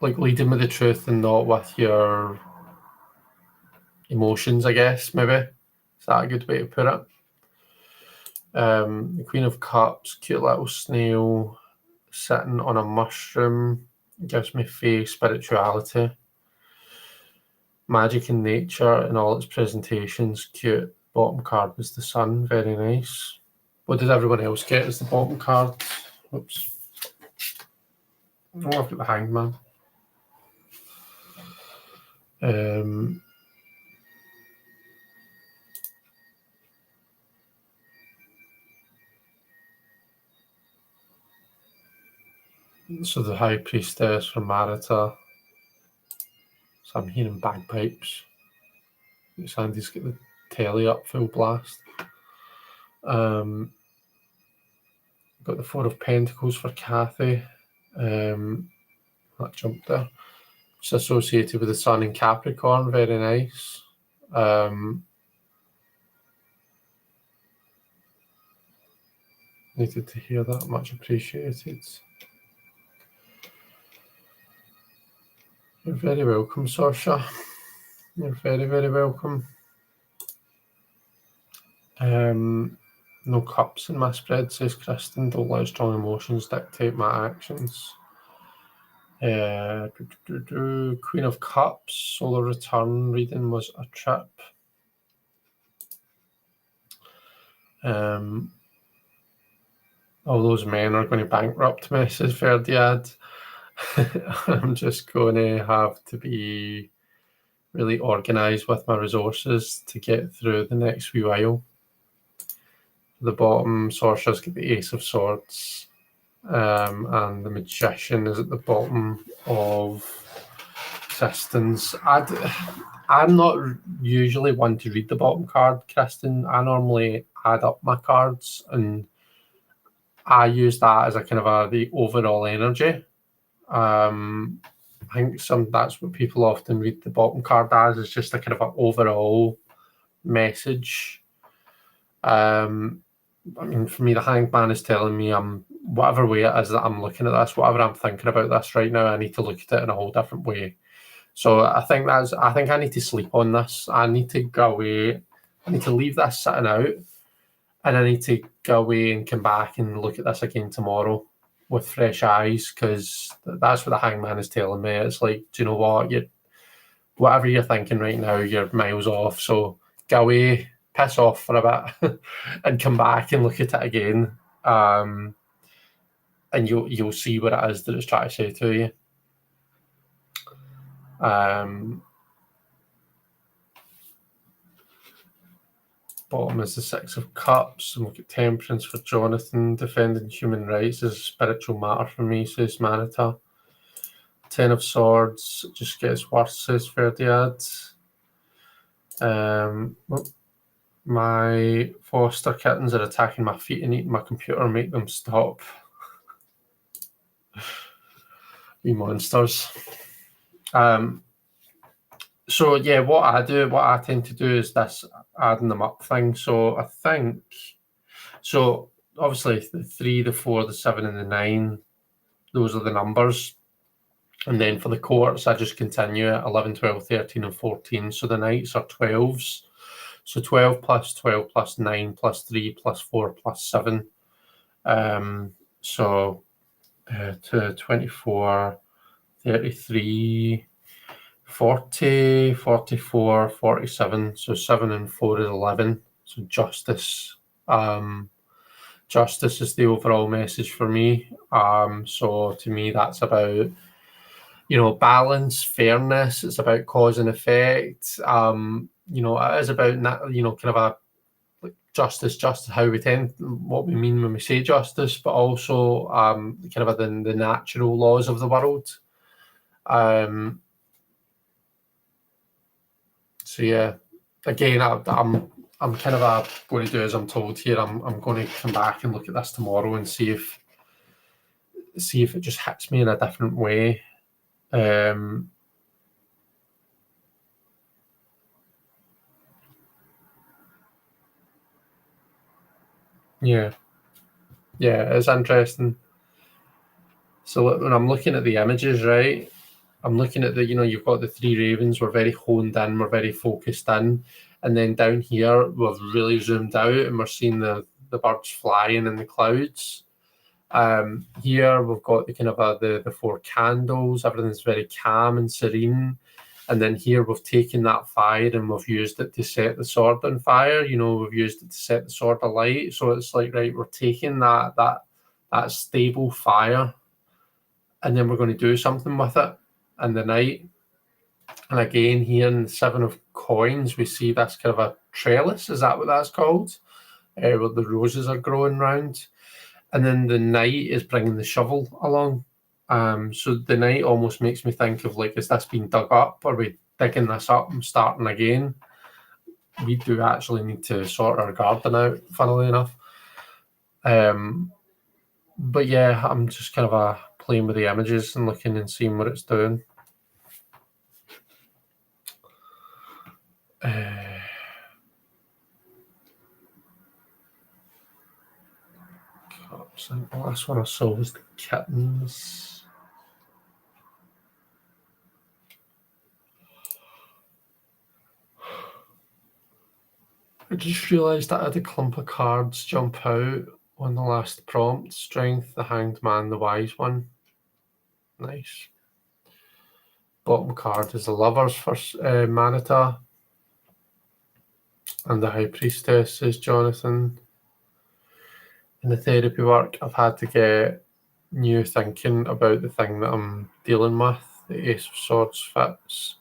leading with the truth and not with your emotions, I guess, maybe. Is that a good way to put it? The Queen of Cups, cute little snail sitting on a mushroom, gives me faith, spirituality. Magic in nature in all its presentations, cute. Bottom card was the sun, very nice. What did everyone else get as the bottom card? Oops. Oh, I've got the Hangman. So the High Priestess for Marita. So I'm hearing bagpipes. Sandy's got the telly up full blast. Got the 4 of Pentacles for Kathy. That jumped there. It's associated with the Sun in Capricorn. Very nice. Needed to hear that. Much appreciated. You're very welcome, Saoirse. You're very, very welcome. No cups in my spread, says Kristen. Don't let strong emotions dictate my actions. Queen of Cups, solar return reading was a trip. All those men are going to bankrupt me, says Verdiad. I'm just going to have to be really organised with my resources to get through the next wee while. The bottom, Sorcerer's got the Ace of Swords, and the Magician is at the bottom of Kristen's. I'm not usually one to read the bottom card, Kristen. I normally add up my cards, and I use that as a kind of the overall energy. I think that's what people often read the bottom card as, is just a kind of an overall message. I mean, for me, the Hanged Man is telling me whatever way it is that I'm looking at this, whatever I'm thinking about this right now, I need to look at it in a whole different way. So I think I need to sleep on this. I need to go away. I need to leave this sitting out, and I need to go away and come back and look at this again tomorrow with fresh eyes, because that's what the Hangman is telling me. It's like, do you know what? Whatever you're thinking right now, you're miles off. So go away, piss off for a bit, and come back and look at it again. And you'll see what it is that it's trying to say to you. Bottom is the Six of Cups, and we've got Temperance for Jonathan. Defending human rights is a spiritual matter for me, says Manita. Ten of Swords, it just gets worse, says Verdiad. My foster kittens are attacking my feet and eating my computer. Make them stop. We monsters. So yeah, what I tend to do is this adding them up thing. So I think, so obviously the 3, the 4, the 7, and the 9, those are the numbers. And then for the courts, I just continue at 11, 12, 13, and 14. So the knights are 12s. So 12 plus 9 plus 3 plus 4 plus 7. So to 24, 33, 40, 44, 47. So 7 and 4 is 11. So justice. Justice is the overall message for me. So to me, that's about, balance, fairness. It's about cause and effect. It is about, kind of a justice, how what we mean when we say justice, but also kind of the natural laws of the world. So yeah, again, I'm kind of going to do as I'm told here. I'm going to come back and look at this tomorrow and see if it just hits me in a different way. Yeah, it's interesting. So when I'm looking at the images, right, I'm looking at you've got the 3 ravens. We're very honed in. We're very focused in. And then down here, we've really zoomed out and we're seeing the birds flying in the clouds. Here we've got the kind of the 4 candles. Everything's very calm and serene. And then here we've taken that fire and we've used it to set the sword on fire. We've used it to set the sword alight. So it's like, right, we're taking that stable fire, and then we're going to do something with it in the night. And again, here in the 7 of coins, we see this kind of a trellis. Is that what that's called? Where the roses are growing round. And then the knight is bringing the shovel along. So the knight almost makes me think of, like, is this being dug up? Are we digging this up and starting again? We do actually need to sort our garden out, funnily enough. But yeah, I'm just kind of playing with the images and looking and seeing what it's doing. The last one I saw was the kittens. I just realised that I had a clump of cards jump out on the last prompt. Strength, the Hanged Man, the Wise One. Nice. Bottom card is the Lovers for Manita. And the High Priestess is Jonathan. In the therapy work, I've had to get new thinking about the thing that I'm dealing with. The Ace of Swords fits.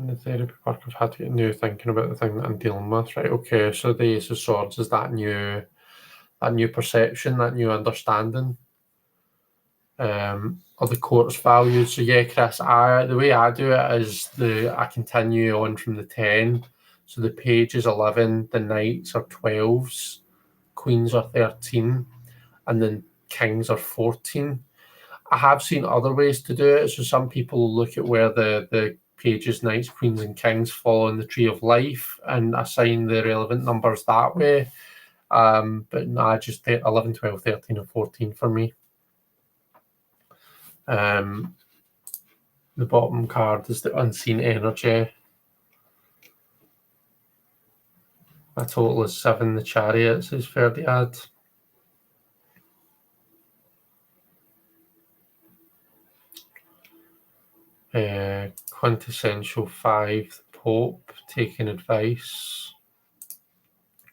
In the therapy work, I've had to get new thinking about the thing that I'm dealing with. Right, okay, so the Ace of Swords is that new perception, that new understanding of the court's values. So yeah, Chris, the way I do it is I continue on from the 10. So the page is 11, the knights are 12s, queens are 13, and then kings are 14. I have seen other ways to do it. So some people look at where the pages, knights, queens, and kings fall in the tree of life and assign the relevant numbers that way. But no, just 11, 12, 13, and 14 for me. The bottom card is the unseen energy. My total is 7. The chariots is fair to add. Quintessential 5, the Pope, taking advice.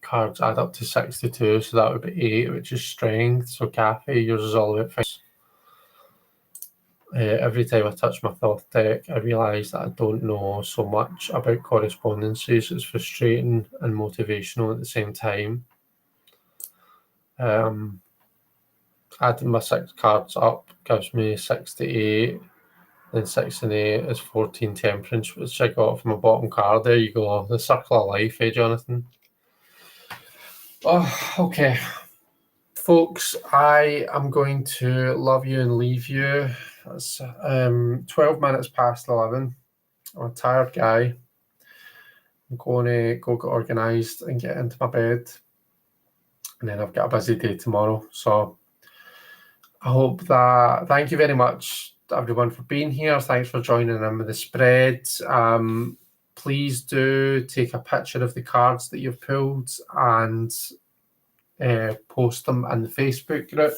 Cards add up to 62, so that would be 8, which is strength. So Kathy, yours is all about 5. Every time I touch my Thoth deck, I realise that I don't know so much about correspondences. It's frustrating and motivational at the same time. Adding my 6 cards up gives me 68. Then 6 and 8 is 14 temperance, which I got from my bottom card. There you go. The circle of life, Jonathan? Oh, okay. Folks, I am going to love you and leave you. It's 12 minutes past 11. I'm a tired guy. I'm going to go get organised and get into my bed. And then I've got a busy day tomorrow. So I hope that... Thank you very much, everyone, for being here. Thanks for joining in with the spread. Please do take a picture of the cards that you've pulled and post them in the Facebook group.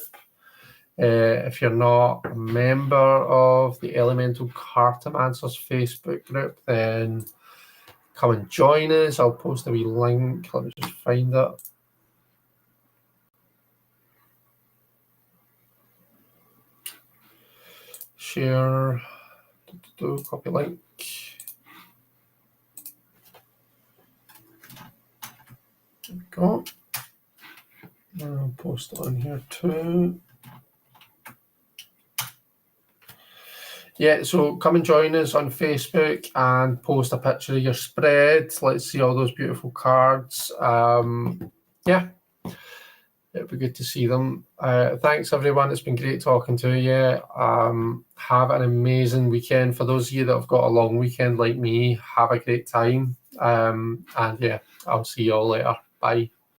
If you're not a member of the Elemental Cartomancers Facebook group, then come and join us. I'll post a wee link. Let me just find it. Share. Copy link. There we go. I'll post it on here too. Yeah, so come and join us on Facebook and post a picture of your spread. Let's see all those beautiful cards. Yeah, it'd be good to see them. Thanks, everyone. It's been great talking to you. Have an amazing weekend. For those of you that have got a long weekend like me, have a great time. And yeah, I'll see you all later. Bye.